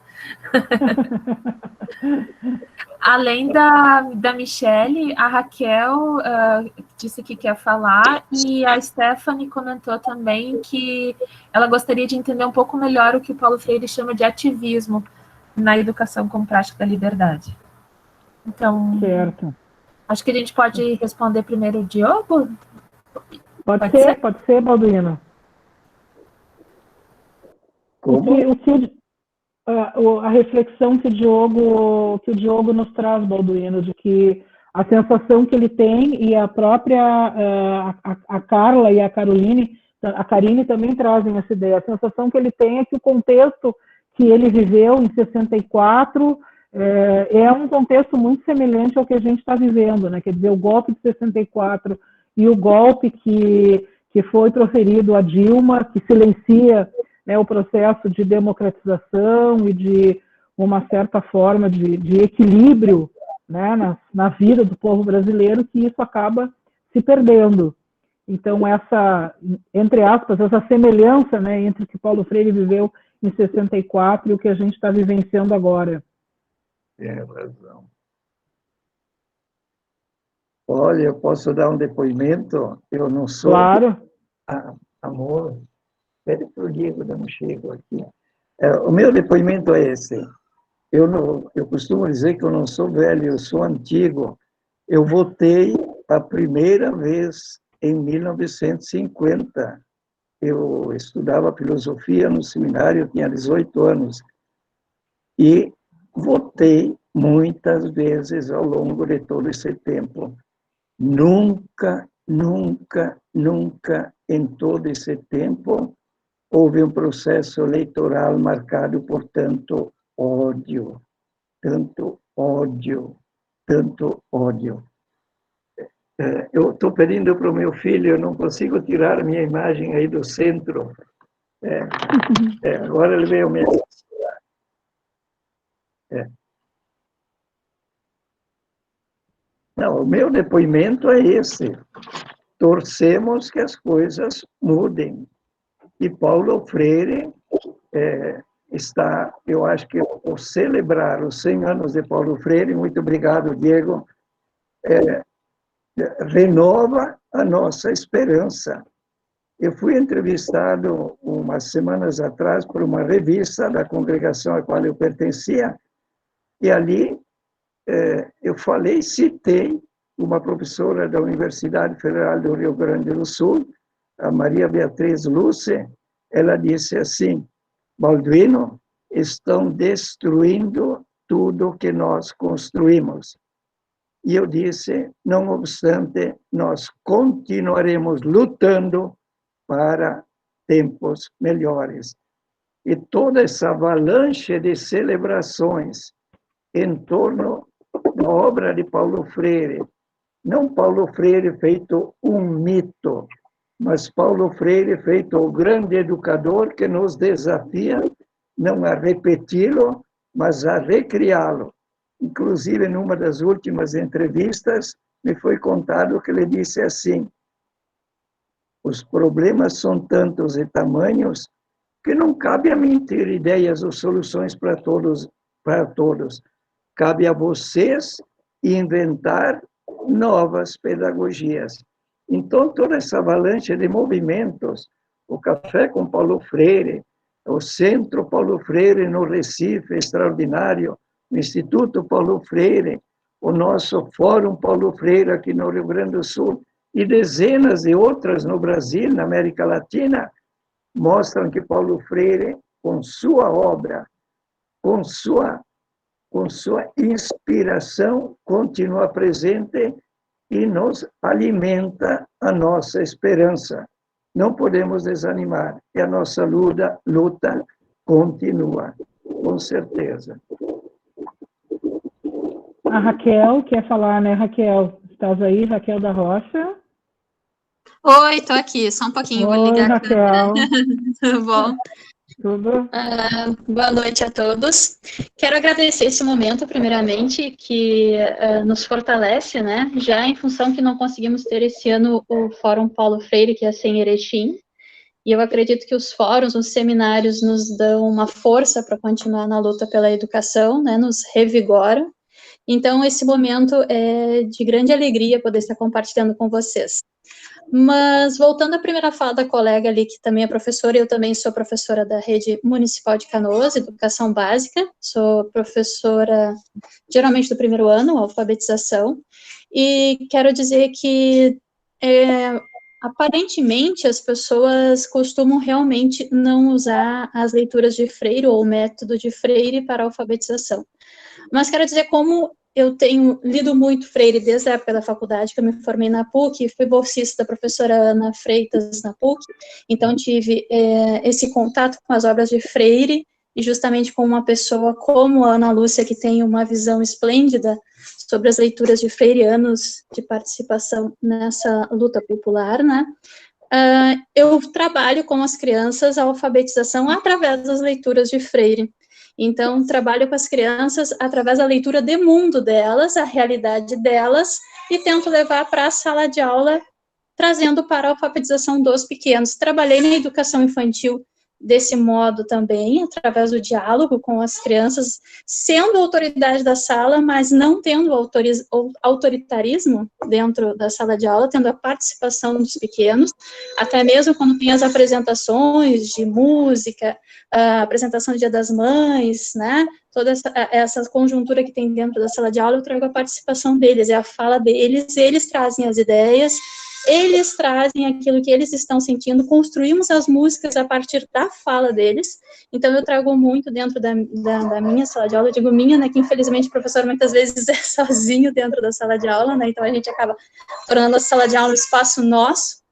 Além da Michele, a Raquel disse que quer falar, e a Stephanie comentou também que ela gostaria de entender um pouco melhor o que o Paulo Freire chama de ativismo na educação como prática da liberdade. Então, certo. Acho que a gente pode responder primeiro o Diogo? Pode ser, Balduino. Como? A reflexão que o Diogo nos traz, Balduino, de que a sensação que ele tem, e a própria a Carla e a Karine também trazem essa ideia, a sensação que ele tem é que o contexto que ele viveu em 64 é um contexto muito semelhante ao que a gente está vivendo, né? Quer dizer, o golpe de 64 e o golpe que foi proferido a Dilma, que silencia, né, o processo de democratização e de uma certa forma de equilíbrio, né, na vida do povo brasileiro, que isso acaba se perdendo. Então, essa, entre aspas, essa semelhança, né, entre o que Paulo Freire viveu em 64 e o que a gente está vivenciando agora. Tem razão. Olha, eu posso dar um depoimento? Eu não sou... Claro. Amor, espere para o Diego, não chego aqui. O meu depoimento é esse. Eu costumo dizer que eu não sou velho, eu sou antigo. Eu votei a primeira vez em 1950. Eu estudava filosofia no seminário, eu tinha 18 anos. E votei muitas vezes ao longo de todo esse tempo. Nunca, nunca, nunca em todo esse tempo houve um processo eleitoral marcado por tanto ódio, tanto ódio, tanto ódio. Eu estou pedindo para o meu filho, eu não consigo tirar a minha imagem aí do centro. Agora ele veio me assistir. Não, o meu depoimento é esse. Torcemos que as coisas mudem. E Paulo Freire está, eu acho que ao celebrar os 100 anos de Paulo Freire, muito obrigado, Diego, renova a nossa esperança. Eu fui entrevistado umas semanas atrás por uma revista da congregação à qual eu pertencia, e ali eu citei uma professora da Universidade Federal do Rio Grande do Sul, a Maria Beatriz Luce. Ela disse assim: Balduino, estão destruindo tudo que nós construímos. E eu disse, não obstante, nós continuaremos lutando para tempos melhores. E toda essa avalanche de celebrações em torno da obra de Paulo Freire, não Paulo Freire feito um mito, mas Paulo Freire feito o grande educador que nos desafia não a repeti-lo, mas a recriá-lo. Inclusive, numa das últimas entrevistas, me foi contado que ele disse assim: os problemas são tantos e tamanhos que não cabe a mim ter ideias ou soluções para todos. Cabe a vocês inventar novas pedagogias. Então, toda essa avalanche de movimentos, o Café com Paulo Freire, o Centro Paulo Freire no Recife, extraordinário, o Instituto Paulo Freire, o nosso Fórum Paulo Freire aqui no Rio Grande do Sul, e dezenas de outras no Brasil, na América Latina, mostram que Paulo Freire, com sua obra, com sua inspiração, continua presente e nos alimenta a nossa esperança. Não podemos desanimar, e a nossa luta continua, com certeza. A Raquel quer falar, né, Raquel? Estás aí, Raquel da Rocha? Oi, tô aqui, só um pouquinho, vou ligar a câmera. Tudo bom? Tudo. Boa noite a todos. Quero agradecer esse momento, primeiramente, que nos fortalece, né? Já em função que não conseguimos ter esse ano o Fórum Paulo Freire, que é sem Erechim, e eu acredito que os fóruns, os seminários nos dão uma força para continuar na luta pela educação, né? Nos revigoram. Então, esse momento é de grande alegria poder estar compartilhando com vocês. Mas, voltando à primeira fala da colega ali, que também é professora, eu também sou professora da Rede Municipal de Canoas, Educação Básica, sou professora, geralmente do primeiro ano, alfabetização, e quero dizer que, aparentemente, as pessoas costumam realmente não usar as leituras de Freire ou o método de Freire para a alfabetização. Mas quero dizer como eu tenho lido muito Freire desde a época da faculdade, que eu me formei na PUC, fui bolsista da professora Ana Freitas na PUC, então tive esse contato com as obras de Freire, e justamente com uma pessoa como a Ana Lúcia, que tem uma visão esplêndida sobre as leituras de Freire, anos de participação nessa luta popular, né? Eu trabalho com as crianças a alfabetização através das leituras de Freire. Então, trabalho com as crianças através da leitura de mundo delas, a realidade delas, e tento levar para a sala de aula, trazendo para a alfabetização dos pequenos. Trabalhei na educação infantil desse modo também, através do diálogo com as crianças, sendo autoridade da sala, mas não tendo autoritarismo dentro da sala de aula, tendo a participação dos pequenos, até mesmo quando tem as apresentações de música, a apresentação do Dia das Mães, né, toda essa conjuntura que tem dentro da sala de aula, eu trago a participação deles, é a fala deles, eles trazem as ideias, eles trazem aquilo que eles estão sentindo, construímos as músicas a partir da fala deles, então eu trago muito dentro da minha sala de aula, eu digo minha, né, que infelizmente o professor muitas vezes é sozinho dentro da sala de aula, né, então a gente acaba tornando a sala de aula um espaço nosso.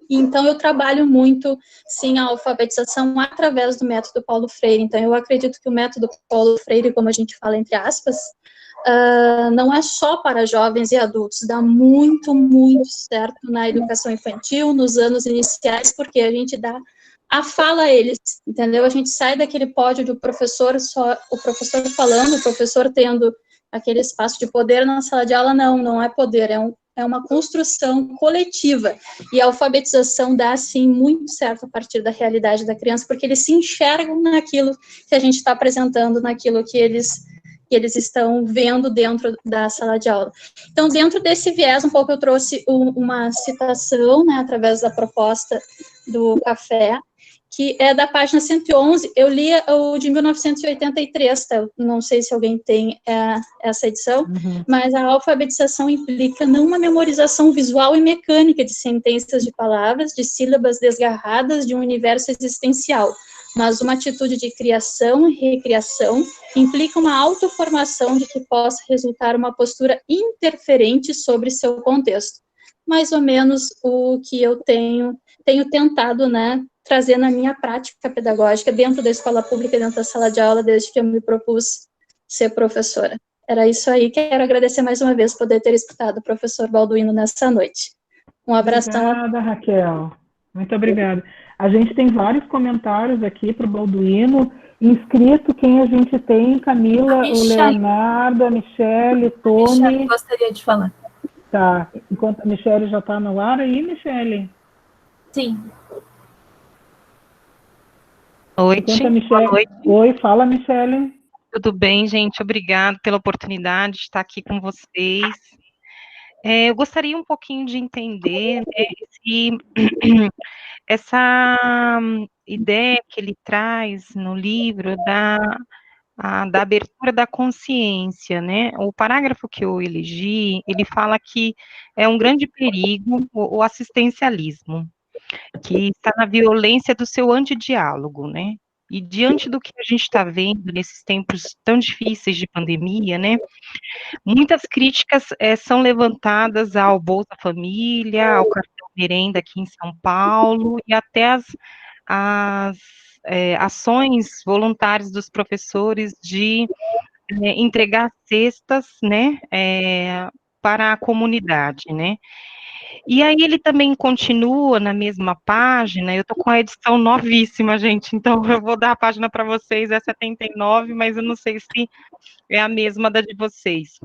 Então, eu trabalho muito, sim, a alfabetização através do método Paulo Freire. Então, eu acredito que o método Paulo Freire, como a gente fala entre aspas, não é só para jovens e adultos, dá muito, muito certo na educação infantil, nos anos iniciais, porque a gente dá a fala a eles, entendeu? A gente sai daquele pódio do professor, só o professor falando, o professor tendo aquele espaço de poder na sala de aula, não é poder, é uma construção coletiva, e a alfabetização dá, sim, muito certo a partir da realidade da criança, porque eles se enxergam naquilo que a gente está apresentando, naquilo que eles estão vendo dentro da sala de aula. Então, dentro desse viés, um pouco eu trouxe uma citação, né, através da proposta do café, que é da página 111, eu li o de 1983, tá? Não sei se alguém tem essa edição, mas a alfabetização implica não uma memorização visual e mecânica de sentenças de palavras, de sílabas desgarradas de um universo existencial, mas uma atitude de criação e recriação implica uma autoformação de que possa resultar uma postura interferente sobre seu contexto. Mais ou menos o que eu tenho tentado, né, trazer na minha prática pedagógica dentro da escola pública, dentro da sala de aula, desde que eu me propus ser professora. Era isso aí. Quero agradecer mais uma vez poder ter escutado o professor Balduino nessa noite. Um abração. Obrigada, Raquel. Muito obrigada. A gente tem vários comentários aqui para o Balduino. Inscrito, quem a gente tem? Camila, o Leonardo, a Michele, Tony. A Michele gostaria de falar. Tá. Enquanto a Michele já está no ar aí, Michele? Sim. Boa noite. Oi, fala, Michele. Tudo bem, gente? Obrigada pela oportunidade de estar aqui com vocês. Eu gostaria um pouquinho de entender, né, essa ideia que ele traz no livro da abertura da consciência, né? O parágrafo que eu elegi, ele fala que é um grande perigo o assistencialismo, que está na violência do seu antidiálogo, né? E diante do que a gente está vendo nesses tempos tão difíceis de pandemia, né? Muitas críticas são levantadas ao Bolsa Família, ao cartão merenda aqui em São Paulo, e até as ações voluntárias dos professores de entregar cestas, né, para a comunidade, né. E aí ele também continua na mesma página, eu estou com a edição novíssima, gente, então eu vou dar a página para vocês, é 79, mas eu não sei se é a mesma da de vocês.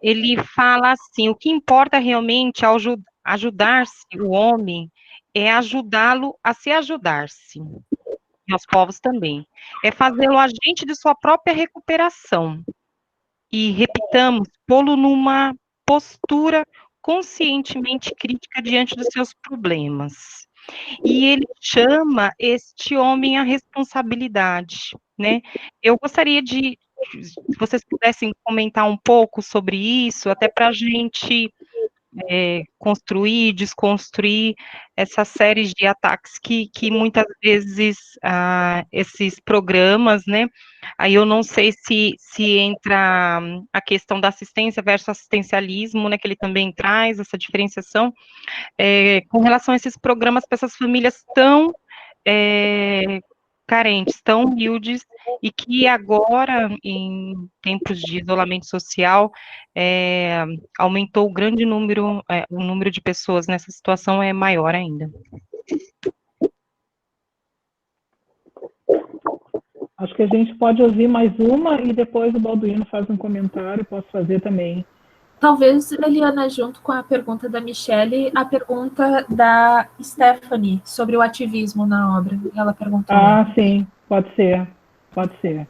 Ele fala assim, o que importa realmente ao ajudar-se o homem é ajudá-lo a se ajudar-se, e aos povos também. É fazê-lo agente de sua própria recuperação. E, repitamos, pô-lo numa postura conscientemente crítica diante dos seus problemas. E ele chama este homem à responsabilidade, né? Eu gostaria de, se vocês pudessem comentar um pouco sobre isso, até para a gente construir, desconstruir essas séries de ataques que muitas vezes esses programas, né, aí eu não sei se entra a questão da assistência versus assistencialismo, né, que ele também traz essa diferenciação, com relação a esses programas para essas famílias tão carentes, tão humildes, e que agora, em tempos de isolamento social, aumentou o grande número, o número de pessoas nessa situação é maior ainda. Acho que a gente pode ouvir mais uma e depois o Balduino faz um comentário, posso fazer também. Talvez, Eliana, junto com a pergunta da Michele, a pergunta da Stephanie sobre o ativismo na obra. Ela perguntou. Sim, pode ser. Pode ser.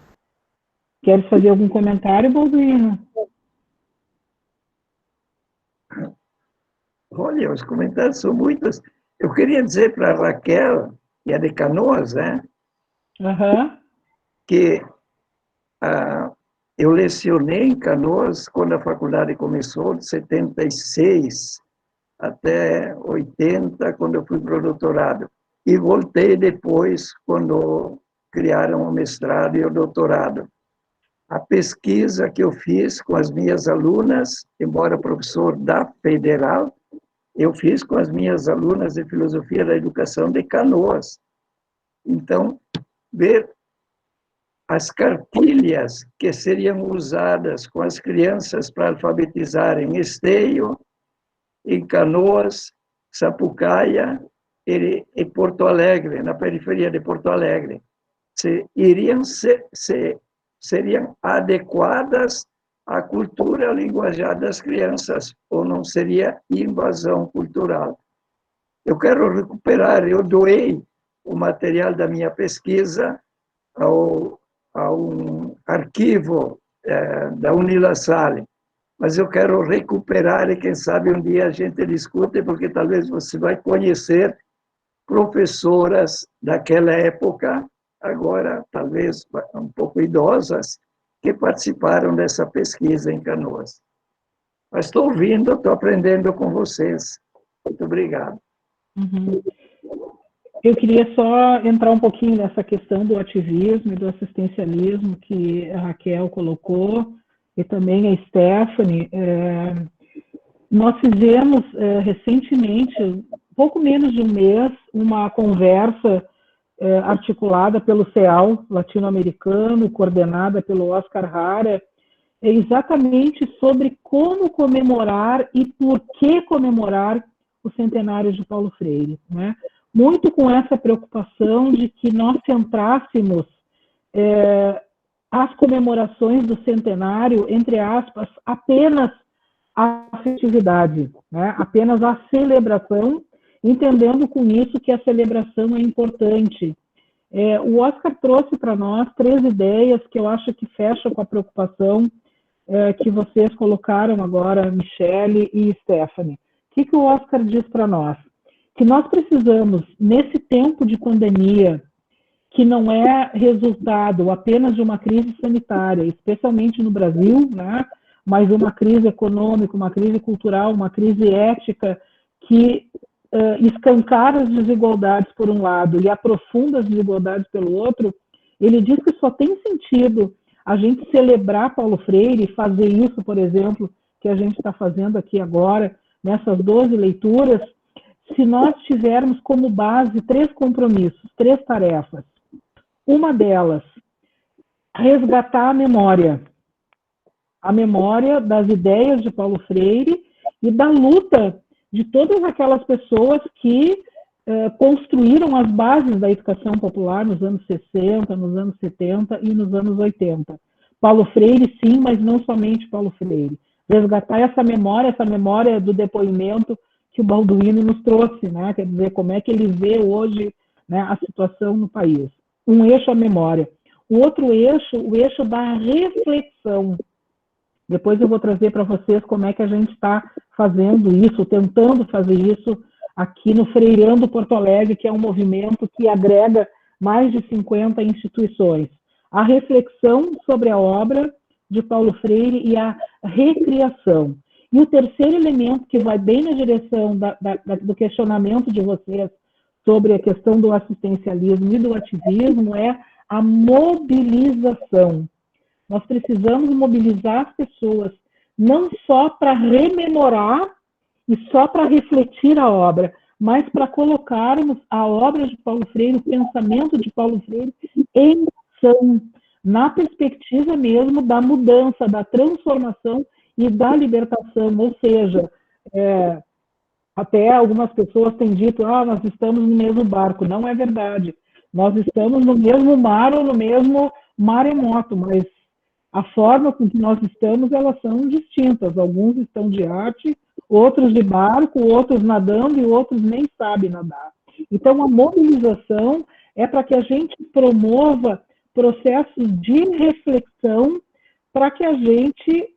Queres fazer algum comentário, Balduino? Olha, os comentários são muitos. Eu queria dizer para a Raquel, que é de Canoas, né? Que eu lecionei em Canoas quando a faculdade começou, de 76 até 80, quando eu fui para o doutorado. E voltei depois, quando criaram o mestrado e o doutorado. A pesquisa que eu fiz com as minhas alunas, embora professor da Federal, eu fiz com as minhas alunas de Filosofia da Educação de Canoas. Então, ver as cartilhas que seriam usadas com as crianças para alfabetizarem em Esteio, em Canoas, Sapucaia e Porto Alegre, na periferia de Porto Alegre, seriam adequadas à cultura, à linguajar das crianças, ou não seria invasão cultural. Eu quero recuperar, eu doei o material da minha pesquisa a um arquivo da Unila Salle, mas eu quero recuperar e quem sabe um dia a gente discute, porque talvez você vai conhecer professoras daquela época, agora talvez um pouco idosas, que participaram dessa pesquisa em Canoas. Mas estou ouvindo, estou aprendendo com vocês. Muito obrigado. Eu queria só entrar um pouquinho nessa questão do ativismo e do assistencialismo que a Raquel colocou, e também a Stephanie. Nós fizemos recentemente, pouco menos de um mês, uma conversa articulada pelo CEAL latino-americano, coordenada pelo Oscar Hara, é exatamente sobre como comemorar e por que comemorar o centenário de Paulo Freire, né? Muito com essa preocupação de que nós centrássemos as comemorações do centenário, entre aspas, apenas a festividade, né? Apenas a celebração, entendendo com isso que a celebração é importante. O Oscar trouxe para nós 3 ideias que eu acho que fecham com a preocupação que vocês colocaram agora, Michele e Stephanie. O que o Oscar diz para nós? Que nós precisamos, nesse tempo de pandemia, que não é resultado apenas de uma crise sanitária, especialmente no Brasil, né? Mas uma crise econômica, uma crise cultural, uma crise ética, que escancara as desigualdades por um lado e aprofunda as desigualdades pelo outro. Ele diz que só tem sentido a gente celebrar Paulo Freire e fazer isso, por exemplo, que a gente está fazendo aqui agora, nessas 12 leituras, se nós tivermos como base 3 compromissos, 3 tarefas. Uma delas, resgatar a memória das ideias de Paulo Freire e da luta de todas aquelas pessoas que construíram as bases da educação popular nos anos 60, nos anos 70 e nos anos 80. Paulo Freire, sim, mas não somente Paulo Freire. Resgatar essa memória do depoimento que o Balduino nos trouxe, né? Quer dizer, como é que ele vê hoje, né, a situação no país. Um eixo a memória. O outro eixo, o eixo da reflexão. Depois eu vou trazer para vocês como é que a gente está fazendo isso, tentando fazer isso aqui no Freirando Porto Alegre, que é um movimento que agrega mais de 50 instituições. A reflexão sobre a obra de Paulo Freire e a recriação. E o terceiro elemento, que vai bem na direção do questionamento de vocês sobre a questão do assistencialismo e do ativismo, é a mobilização. Nós precisamos mobilizar as pessoas, não só para rememorar e só para refletir a obra, mas para colocarmos a obra de Paulo Freire, o pensamento de Paulo Freire, em ação, na perspectiva mesmo da mudança, da transformação e da libertação. Ou seja, até algumas pessoas têm dito, nós estamos no mesmo barco. Não é verdade. Nós estamos no mesmo mar ou no mesmo maremoto, mas a forma com que nós estamos, elas são distintas. Alguns estão de arte, outros de barco, outros nadando e outros nem sabem nadar. Então, a mobilização é para que a gente promova processos de reflexão para que a gente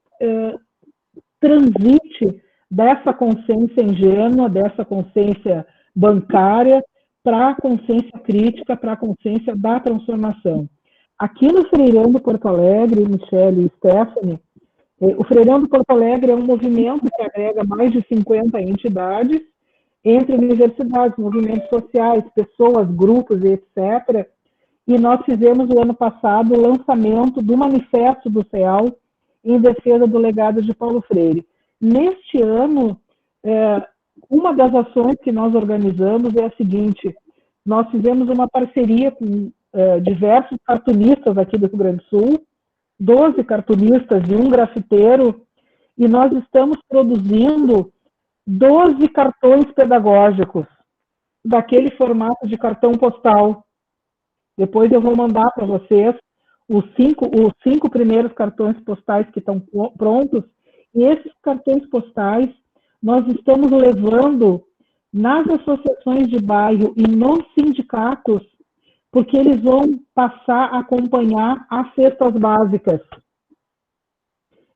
transite dessa consciência ingênua, dessa consciência bancária, para a consciência crítica, para a consciência da transformação. Aqui no Freirando Porto Alegre, Michele e Stephanie, o Freirando Porto Alegre é um movimento que agrega mais de 50 entidades, entre universidades, movimentos sociais, pessoas, grupos, etc. E nós fizemos, o ano passado, o lançamento do Manifesto do CEAL em defesa do legado de Paulo Freire. Neste ano, uma das ações que nós organizamos é a seguinte: nós fizemos uma parceria com diversos cartunistas aqui do Rio Grande do Sul, 12 cartunistas e um grafiteiro, e nós estamos produzindo 12 cartões pedagógicos, daquele formato de cartão postal. Depois eu vou mandar para vocês os cinco primeiros cartões postais que estão prontos, e esses cartões postais nós estamos levando nas associações de bairro e nos sindicatos, porque eles vão passar a acompanhar as cestas básicas.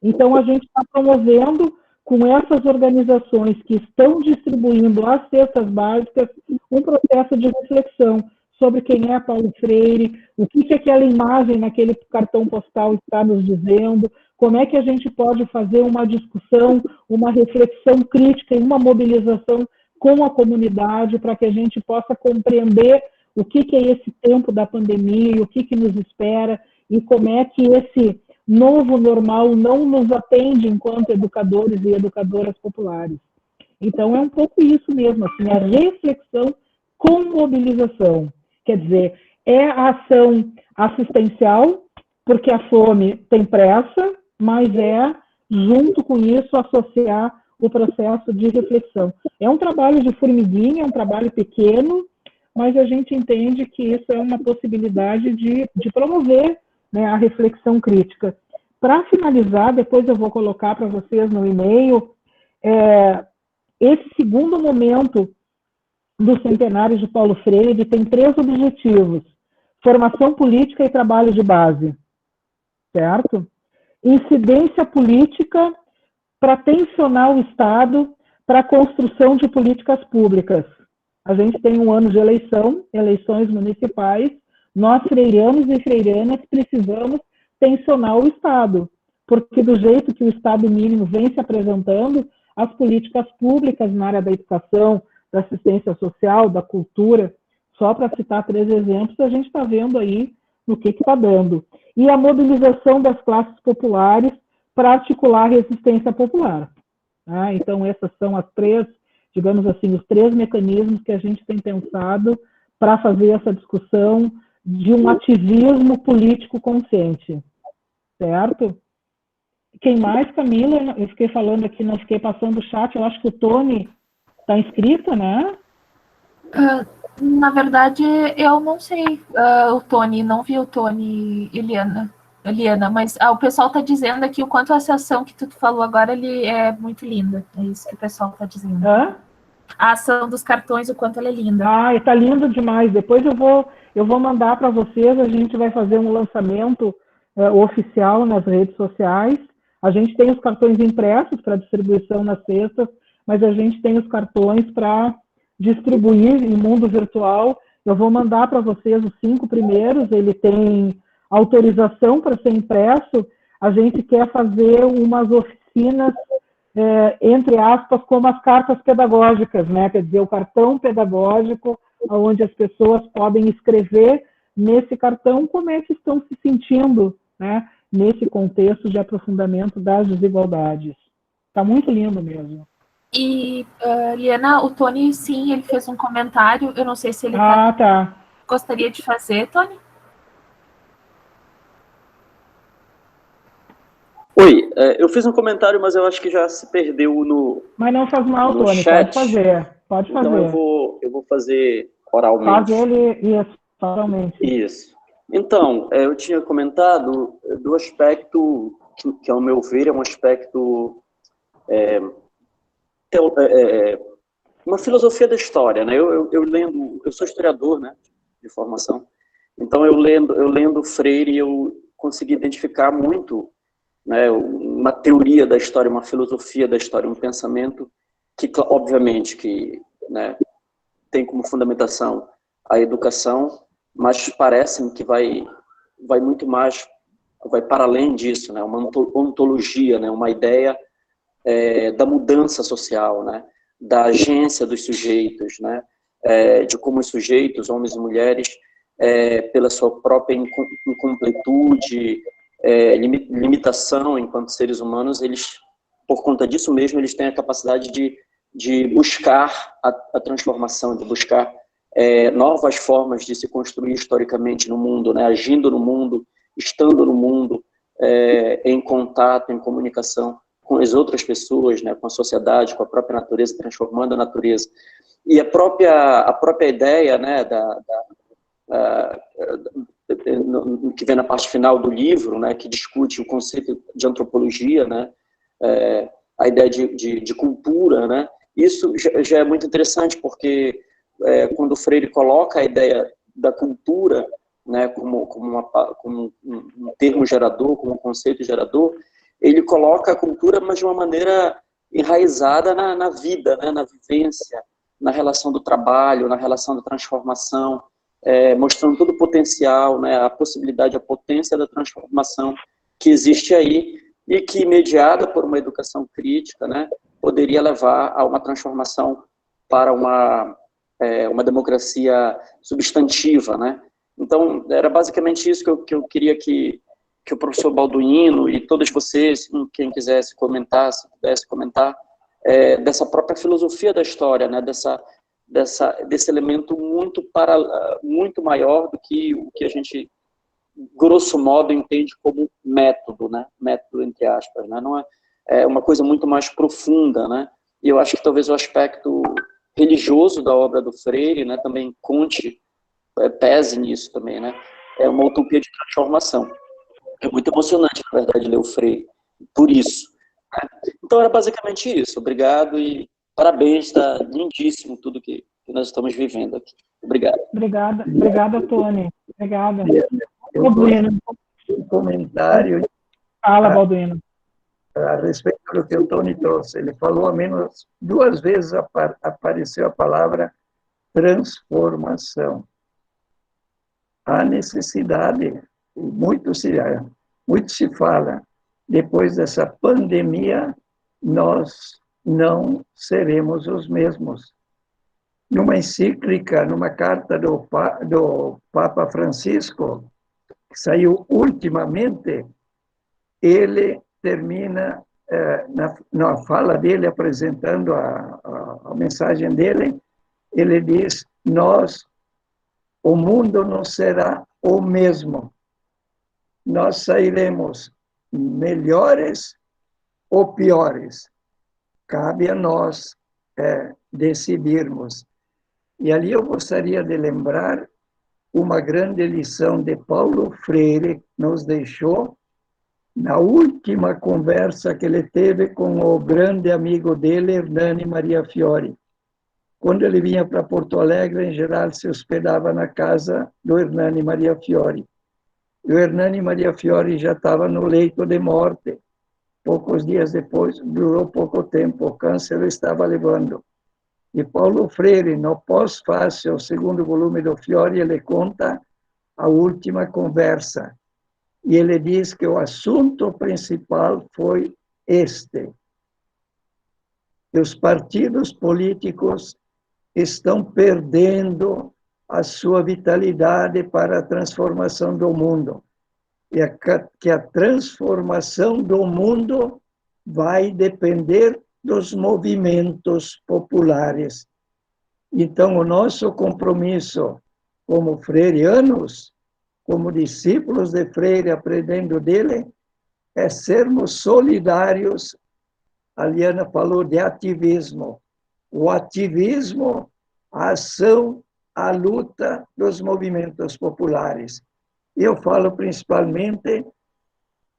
Então, a gente está promovendo, com essas organizações que estão distribuindo as cestas básicas, um processo de reflexão sobre quem é Paulo Freire, o que aquela imagem naquele cartão postal está nos dizendo, como é que a gente pode fazer uma discussão, uma reflexão crítica e uma mobilização com a comunidade para que a gente possa compreender o que é esse tempo da pandemia e o que nos espera e como é que esse novo normal não nos atende enquanto educadores e educadoras populares. Então, é um pouco isso mesmo, assim, a reflexão com mobilização. Quer dizer, é a ação assistencial, porque a fome tem pressa, mas é, junto com isso, associar o processo de reflexão. É um trabalho de formiguinha, é um trabalho pequeno, mas a gente entende que isso é uma possibilidade de promover, né, a reflexão crítica. Para finalizar, depois eu vou colocar para vocês no e-mail, esse segundo momento do centenário de Paulo Freire tem 3 objetivos: formação política e trabalho de base, certo? Incidência política para tensionar o Estado para a construção de políticas públicas. A gente tem um ano de eleições municipais, nós, freirianos e freirianas, precisamos tensionar o Estado, porque do jeito que o Estado mínimo vem se apresentando, as políticas públicas na área da educação, da assistência social, da cultura, só para citar 3 exemplos, a gente está vendo aí no que está dando. E a mobilização das classes populares para articular a resistência popular. Então, essas são as 3, digamos assim, os 3 mecanismos que a gente tem pensado para fazer essa discussão de um ativismo político consciente, certo? Quem mais, Camila? Eu fiquei falando aqui, não fiquei passando o chat, eu acho que o Tony está inscrito, né? Na verdade, eu não sei o Tony, não vi o Tony, Eliana, mas o pessoal está dizendo aqui o quanto a ação que tu falou agora ele é muito linda. É isso que o pessoal está dizendo. A ação dos cartões, o quanto ela é linda. Está lindo demais. Depois eu vou mandar para vocês, a gente vai fazer um lançamento oficial nas redes sociais. A gente tem os cartões impressos para distribuição nas cestas, mas a gente tem os cartões para distribuir em mundo virtual. Eu vou mandar para vocês os 5 primeiros, ele tem autorização para ser impresso. A gente quer fazer umas oficinas, entre aspas, como as cartas pedagógicas, né? Quer dizer, o cartão pedagógico, onde as pessoas podem escrever nesse cartão como é que estão se sentindo, né? Nesse contexto de aprofundamento das desigualdades. Está muito lindo mesmo. E, Liana, o Tony, sim, ele fez um comentário, eu não sei se ele gostaria de fazer, Tony? Oi, eu fiz um comentário, mas eu acho que já se perdeu no Mas não faz mal, Tony, chat. Pode fazer. Então eu vou fazer oralmente. Faz ele oralmente. Isso. Então, eu tinha comentado do aspecto que, ao meu ver, é um aspecto... uma filosofia da história, né? Eu sou historiador, né, de formação. Então, eu lendo Freire, eu consegui identificar muito, né, uma teoria da história, uma filosofia da história, um pensamento que, obviamente, que, né, tem como fundamentação a educação, mas parece-me que vai muito mais, vai para além disso, né, uma ontologia, né, uma ideia da mudança social, né, da agência dos sujeitos, né, de como os sujeitos, homens e mulheres, pela sua própria incompletude, limitação enquanto seres humanos, eles, por conta disso mesmo, eles têm a capacidade de buscar a transformação, de buscar novas formas de se construir historicamente no mundo, né, agindo no mundo, estando no mundo, em contato, em comunicação com as outras pessoas, né, com a sociedade, com a própria natureza, transformando a natureza. E a própria ideia, né, que vem na parte final do livro, né, que discute o conceito de antropologia, né, a ideia de cultura, né, isso já é muito interessante, porque quando o Freire coloca a ideia da cultura, né, como um termo gerador, como um conceito gerador, ele coloca a cultura, mas de uma maneira enraizada na vida, né, na vivência, na relação do trabalho, na relação da transformação, mostrando todo o potencial, né, a possibilidade, a potência da transformação que existe aí e que, mediada por uma educação crítica, né, poderia levar a uma transformação para uma democracia substantiva, né? Então, era basicamente isso que eu queria que o professor Balduino e todos vocês, quem quisesse comentar, se pudesse comentar, dessa própria filosofia da história, né, desse elemento muito maior do que o que a gente grosso modo, entende como método, né? Método, entre aspas, né? Não é uma coisa muito mais profunda, né? E eu acho que talvez o aspecto religioso da obra do Freire, né, também pese nisso também, né? É uma utopia de transformação. É muito emocionante, na verdade, ler o Freire, por isso. Né? Então, era basicamente isso. Obrigado e parabéns, está lindíssimo tudo que nós estamos vivendo aqui. Obrigado. Obrigada, Tony. Obrigada. Balduino. Um comentário. Fala, Balduino. A respeito do que o Tony trouxe. Ele falou, ao menos 2 vezes apareceu a palavra transformação. Há necessidade, muito se fala, depois dessa pandemia, nós não seremos os mesmos. Numa encíclica, numa carta do Papa Francisco, que saiu ultimamente, ele termina, na fala dele, apresentando a mensagem dele, ele diz, o mundo não será o mesmo. Nós sairemos melhores ou piores. Cabe a nós decidirmos. E ali eu gostaria de lembrar uma grande lição de Paulo Freire, que nos deixou na última conversa que ele teve com o grande amigo dele, Hernani Maria Fiori. Quando ele vinha para Porto Alegre, em geral, se hospedava na casa do Hernani Maria Fiori. E o Hernani Maria Fiori já estava no leito de morte. Poucos dias depois, durou pouco tempo, o câncer o estava levando. E Paulo Freire, no pós-fácil, o 2º volume do Fiori, ele conta a última conversa. E ele diz que o assunto principal foi este. Que os partidos políticos estão perdendo a sua vitalidade para a transformação do mundo. E que a transformação do mundo vai depender dos movimentos populares. Então, o nosso compromisso como freirianos, como discípulos de Freire, aprendendo dele, é sermos solidários. A Liana falou de ativismo. O ativismo, a ação, a luta dos movimentos populares. Eu falo principalmente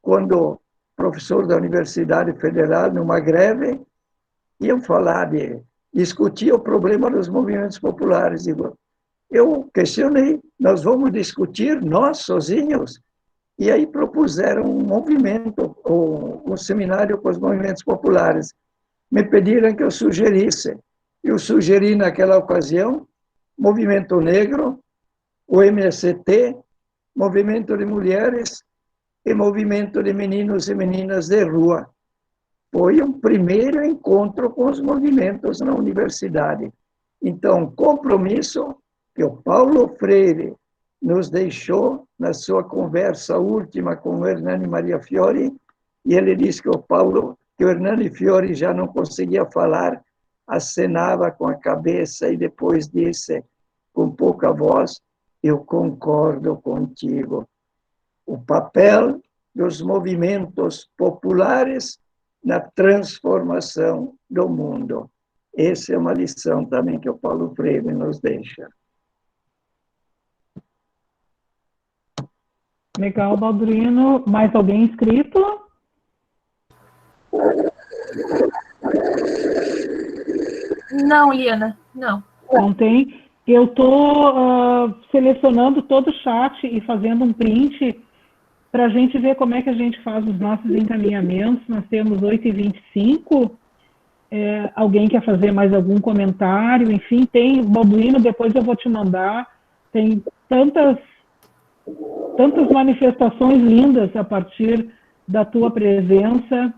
quando professor da Universidade Federal, numa greve, iam falar discutir o problema dos movimentos populares. Eu questionei, nós vamos discutir nós sozinhos? E aí propuseram um movimento, um seminário com os movimentos populares. Me pediram que eu sugerisse. Eu sugeri naquela ocasião Movimento Negro, o MST, Movimento de Mulheres e Movimento de Meninos e Meninas de Rua. Foi um primeiro encontro com os movimentos na universidade. Então, compromisso que o Paulo Freire nos deixou na sua conversa última com o Hernani Maria Fiori, e ele disse que o Hernani Fiori já não conseguia falar, acenava com a cabeça e depois disse, com pouca voz, eu concordo contigo. O papel dos movimentos populares na transformação do mundo. Essa é uma lição também que o Paulo Freire nos deixa. Legal, Balduino. Mais alguém inscrito? Não, Liana, não. Não tem. Eu estou selecionando todo o chat e fazendo um print para a gente ver como é que a gente faz os nossos encaminhamentos. Nós temos 8h25. Alguém quer fazer mais algum comentário? Enfim, tem Balduino, depois eu vou te mandar. Tem tantas manifestações lindas a partir da tua presença.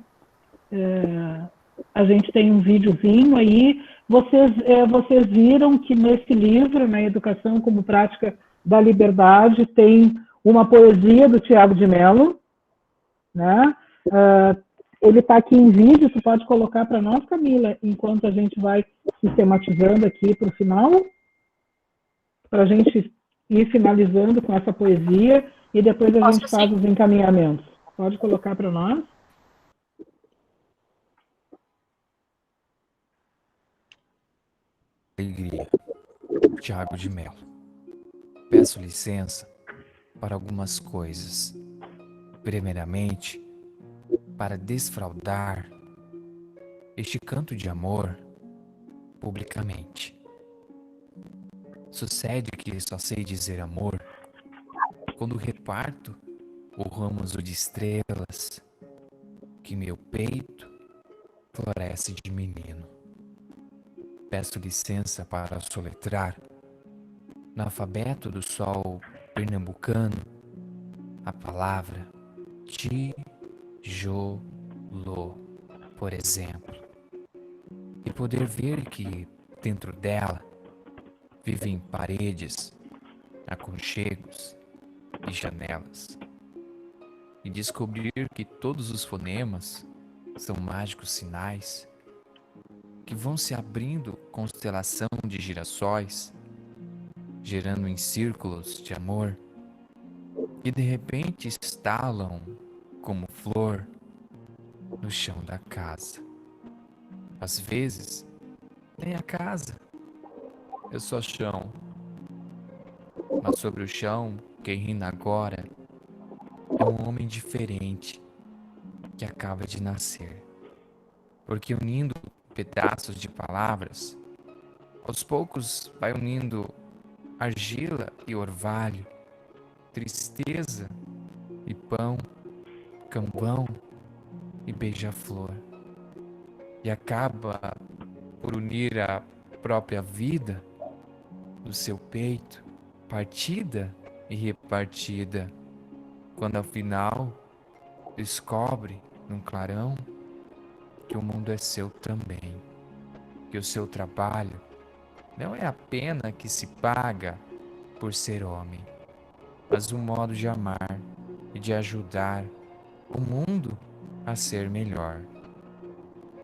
A gente tem um videozinho aí. Vocês viram que nesse livro, na Educação como Prática da Liberdade, tem uma poesia do Tiago de Mello, né? Ele está aqui em vídeo, tu pode colocar para nós, Camila, enquanto a gente vai sistematizando aqui para o final, para a gente ir finalizando com essa poesia. e depois a Posso gente faz sim. os encaminhamentos. Pode colocar para nós? Alegria, Tiago de Mello. Peço licença para algumas coisas. Primeiramente, para desfraudar este canto de amor publicamente. Sucede que só sei dizer amor quando reparto o ramo de estrelas que meu peito floresce de menino. Peço licença para soletrar no alfabeto do sol pernambucano a palavra tijolo, por exemplo, e poder ver que dentro dela vivem paredes, aconchegos e janelas, e descobrir que todos os fonemas são mágicos sinais que vão se abrindo constelação de girassóis, gerando em círculos de amor, que de repente estalam como flor no chão da casa. Às vezes, nem a casa, é só chão. Mas sobre o chão, quem reina agora é um homem diferente que acaba de nascer. Porque unindo pedaços de palavras, aos poucos vai unindo argila e orvalho, tristeza e pão, cambão e beija-flor. E acaba por unir a própria vida do seu peito, partida e repartida, quando ao final descobre num clarão que o mundo é seu também, que o seu trabalho não é a pena que se paga por ser homem, mas um modo de amar e de ajudar o mundo a ser melhor.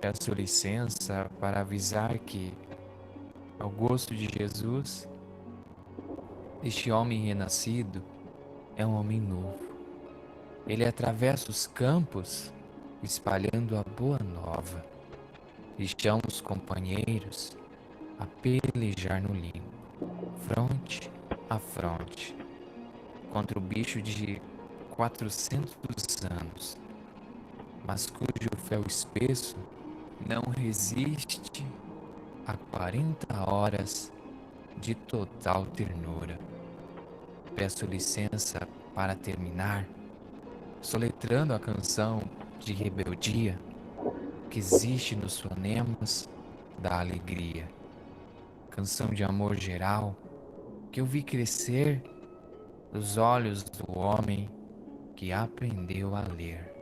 Peço licença para avisar que, ao gosto de Jesus, este homem renascido é um homem novo. Ele atravessa os campos espalhando a boa nova, e chama os companheiros a pelejar no limpo, fronte a fronte, contra o bicho de 400 anos, mas cujo fel espesso não resiste a 40 horas de total ternura. Peço licença para terminar soletrando a canção de rebeldia que existe nos fonemas da alegria. Canção de amor geral que eu vi crescer dos olhos do homem que aprendeu a ler.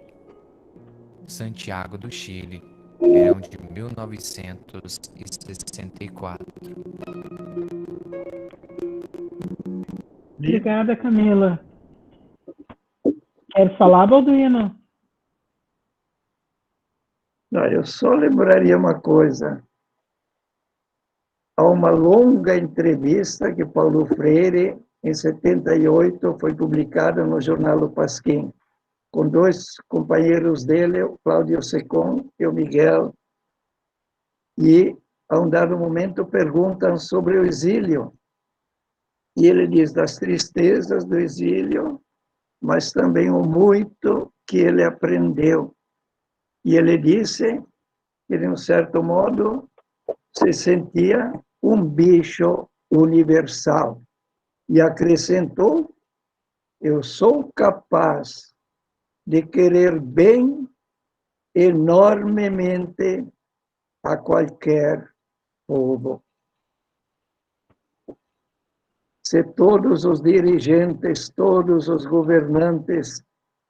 Santiago do Chile, verão de 1964. Obrigada, Camila. Quer falar, Balduino? Não, eu só lembraria uma coisa. Há uma longa entrevista que Paulo Freire, em 78, foi publicada no jornal O Pasquim, com dois companheiros dele, o Cláudio Secom e o Miguel, e, a um dado momento, perguntam sobre o exílio. E ele diz das tristezas do exílio, mas também o muito que ele aprendeu. E ele disse que, de um certo modo, se sentia um bicho universal. E acrescentou: eu sou capaz de querer bem enormemente a qualquer povo. Se todos os dirigentes, todos os governantes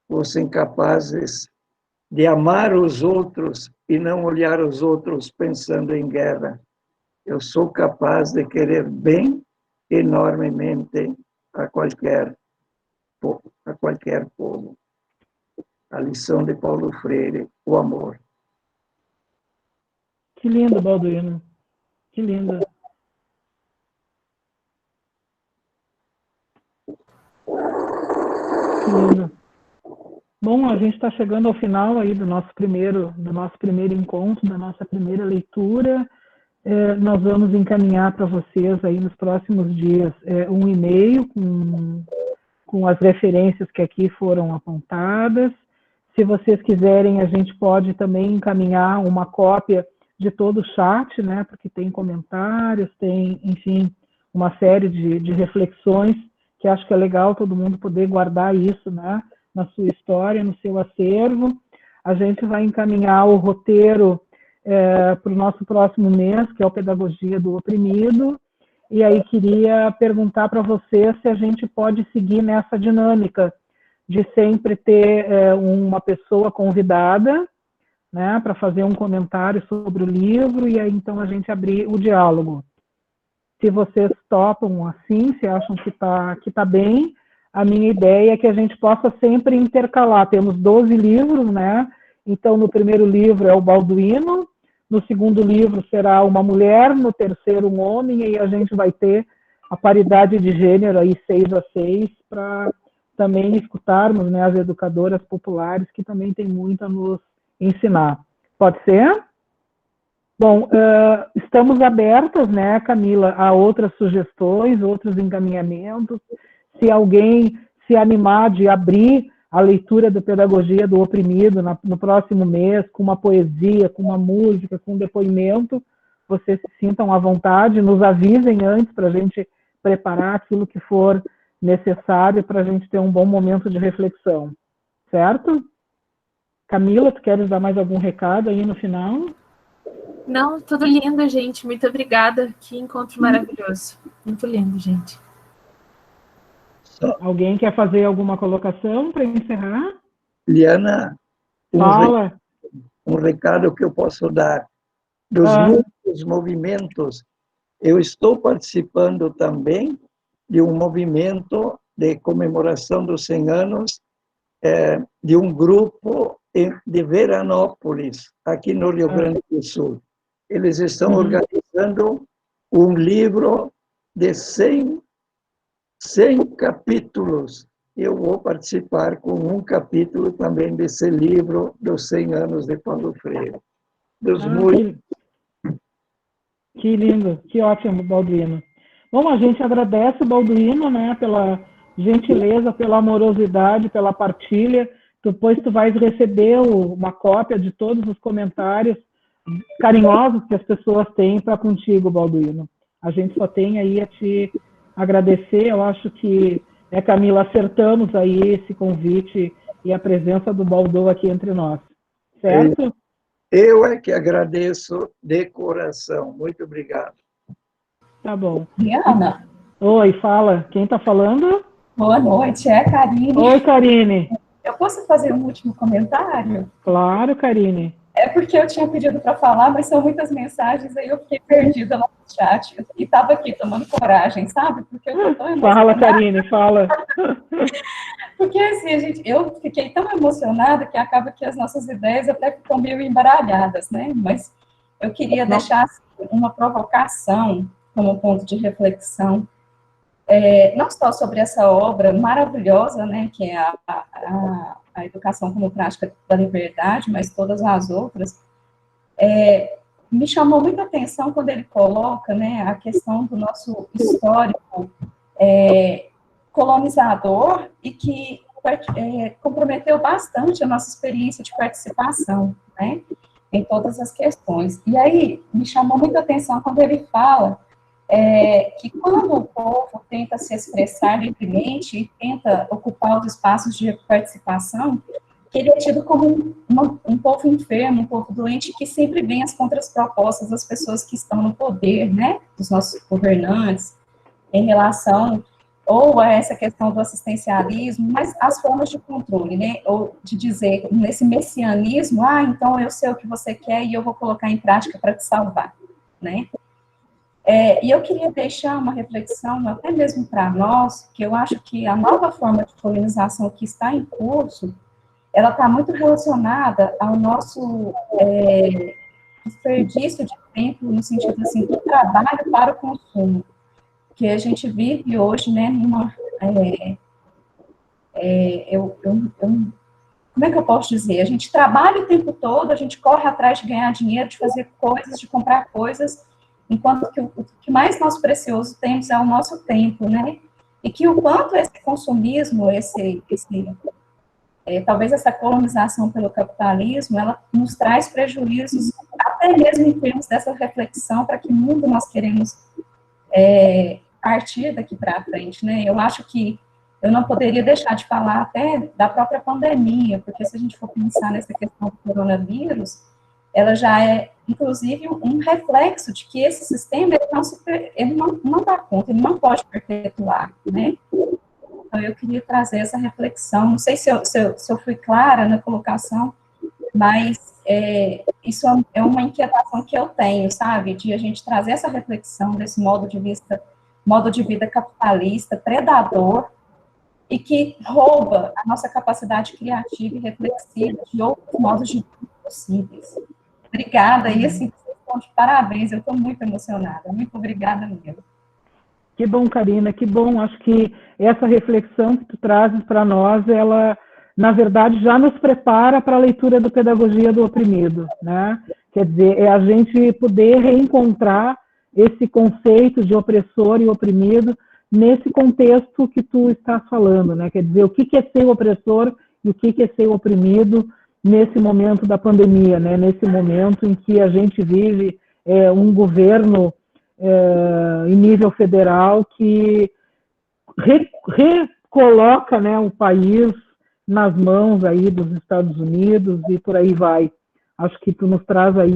fossem capazes de amar os outros e não olhar os outros pensando em guerra, eu sou capaz de querer bem enormemente a qualquer povo. A lição de Paulo Freire, o amor. Que lindo, Balduino. Que lindo. lindo. Bom, a gente está chegando ao final aí do nosso primeiro encontro, da nossa primeira leitura. Nós vamos encaminhar para vocês aí nos próximos dias um e-mail com as referências que aqui foram apontadas. Se vocês quiserem, a gente pode também encaminhar uma cópia de todo o chat, né? Porque tem comentários, tem, enfim, uma série de reflexões que acho que é legal todo mundo poder guardar isso, né? Na sua história, no seu acervo. A gente vai encaminhar o roteiro para o nosso próximo mês, que é o Pedagogia do Oprimido, e aí queria perguntar para vocês se a gente pode seguir nessa dinâmica de sempre ter uma pessoa convidada, né, para fazer um comentário sobre o livro, e aí então a gente abrir o diálogo. Se vocês topam assim, se acham que tá bem, a minha ideia é que a gente possa sempre intercalar. Temos 12 livros, né? Então, no primeiro livro é o Balduino, no segundo livro será uma mulher, no terceiro um homem, e a gente vai ter a paridade de gênero aí 6-6, para também escutarmos, né, as educadoras populares, que também têm muito a nos ensinar. Pode ser? Bom, estamos abertas, né, Camila, a outras sugestões, outros encaminhamentos. Se alguém se animar de abrir a leitura da Pedagogia do Oprimido no próximo mês, com uma poesia, com uma música, com um depoimento, vocês se sintam à vontade, nos avisem antes para a gente preparar aquilo que for necessário para a gente ter um bom momento de reflexão. Certo? Camila, tu queres dar mais algum recado aí no final? Não, tudo lindo, gente. Muito obrigada. Que encontro maravilhoso. Muito lindo, gente. Alguém quer fazer alguma colocação para encerrar? Liana, Fala. Um recado que eu posso dar. Dos muitos movimentos, eu estou participando também de um movimento de comemoração dos 100 anos de um grupo de Veranópolis, aqui no Rio Grande do Sul. Eles estão organizando um livro de 100 capítulos. Eu vou participar com um capítulo também desse livro dos 100 anos de Paulo Freire. Que lindo, que ótimo, Balduino. Bom, a gente agradece o Balduino, né, pela gentileza, pela amorosidade, pela partilha. Depois tu vais receber uma cópia de todos os comentários carinhosos que as pessoas têm para contigo, Balduino. A gente só tem aí a te agradecer. Eu acho que, Camila, acertamos aí esse convite e a presença do Baldo aqui entre nós. Certo? Eu é que agradeço de coração. Muito obrigado. Tá bom. Diana. Oi, fala. Quem está falando? Boa noite, é Karine. Oi, Karine. Eu posso fazer um último comentário? Claro, Karine. É porque eu tinha pedido para falar, mas são muitas mensagens, aí eu fiquei perdida no chat. E estava aqui tomando coragem, sabe? Porque eu tô tão emocionada. Fala, Karine, fala. Porque assim, eu fiquei tão emocionada que acaba que as nossas ideias até ficam meio embaralhadas, né? Mas eu queria deixar assim, uma provocação como ponto de reflexão, não só sobre essa obra maravilhosa, né, que é a Educação como Prática da Liberdade, mas todas as outras, me chamou muita atenção quando ele coloca, né, a questão do nosso histórico colonizador e que comprometeu bastante a nossa experiência de participação, né, em todas as questões. E aí, me chamou muita atenção quando ele fala que quando o povo tenta se expressar livremente e tenta ocupar os espaços de participação, que ele é tido como um povo enfermo, um povo doente, que sempre vem as contrapropostas das pessoas que estão no poder, né, dos nossos governantes, em relação ou a essa questão do assistencialismo, mas as formas de controle, né, ou de dizer, nesse messianismo, então eu sei o que você quer e eu vou colocar em prática para te salvar, né. E eu queria deixar uma reflexão, até mesmo para nós, que eu acho que a nova forma de colonização que está em curso, ela está muito relacionada ao nosso desperdício de tempo, no sentido assim, do trabalho para o consumo, que a gente vive hoje, né, Como é que eu posso dizer? A gente trabalha o tempo todo, a gente corre atrás de ganhar dinheiro, de fazer coisas, de comprar coisas, enquanto que o que mais nós precioso temos é o nosso tempo, né? E que o quanto esse consumismo, talvez essa colonização pelo capitalismo, ela nos traz prejuízos, até mesmo em termos dessa reflexão, para que mundo nós queremos partir daqui para frente, né? Eu acho que eu não poderia deixar de falar até da própria pandemia, porque se a gente for pensar nessa questão do coronavírus, ela já é, inclusive, um reflexo de que esse sistema ele não dá conta, ele não pode perpetuar, né? Então, eu queria trazer essa reflexão. Não sei se eu fui clara na colocação, mas isso é uma inquietação que eu tenho, sabe? De a gente trazer essa reflexão desse modo de vida capitalista, predador, e que rouba a nossa capacidade criativa e reflexiva de outros modos de vida possíveis. Obrigada, e assim, vocês estão de parabéns, eu estou muito emocionada. Muito obrigada mesmo. Que bom, Karina, que bom. Acho que essa reflexão que tu trazes para nós, ela, na verdade, já nos prepara para a leitura do Pedagogia do Oprimido, né? Quer dizer, é a gente poder reencontrar esse conceito de opressor e oprimido nesse contexto que tu estás falando, né? Quer dizer, o que é ser opressor e o que é ser oprimido nesse momento da pandemia, né? Nesse momento em que a gente vive um governo em nível federal que recoloca, né, o país nas mãos aí dos Estados Unidos e por aí vai. Acho que tu nos traz aí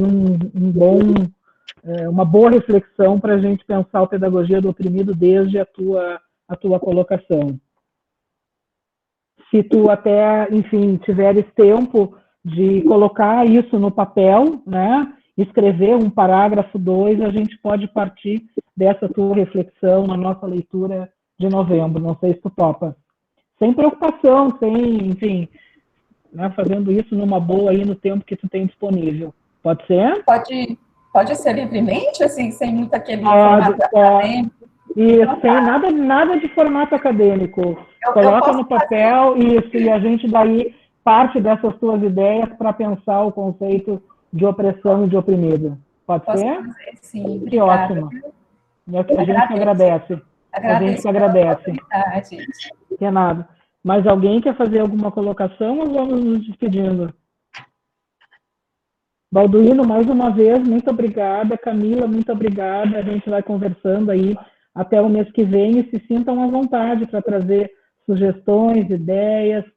uma boa reflexão para a gente pensar a Pedagogia do Oprimido desde a tua colocação. Se tu até, enfim, tiveres tempo de colocar isso no papel, né, escrever um parágrafo 2, a gente pode partir dessa tua reflexão na nossa leitura de novembro. Não sei se tu topa. Sem preocupação, enfim, né, fazendo isso numa boa aí no tempo que tu tem disponível. Pode ser? Pode ser livremente, assim, sem muito aquele formato acadêmico? Isso, então, sem nada de formato acadêmico. Coloca no papel isso, e a gente daí parte dessas tuas ideias para pensar o conceito de opressão e de oprimido. Pode ser? Fazer, sim. Que ótimo. E a gente que agradece. A gente que agradece. Que é nada. Mais alguém quer fazer alguma colocação ou vamos nos despedindo? Balduino, mais uma vez, muito obrigada. Camila, muito obrigada. A gente vai conversando aí até o mês que vem e se sintam à vontade para trazer sugestões, ideias, críticas.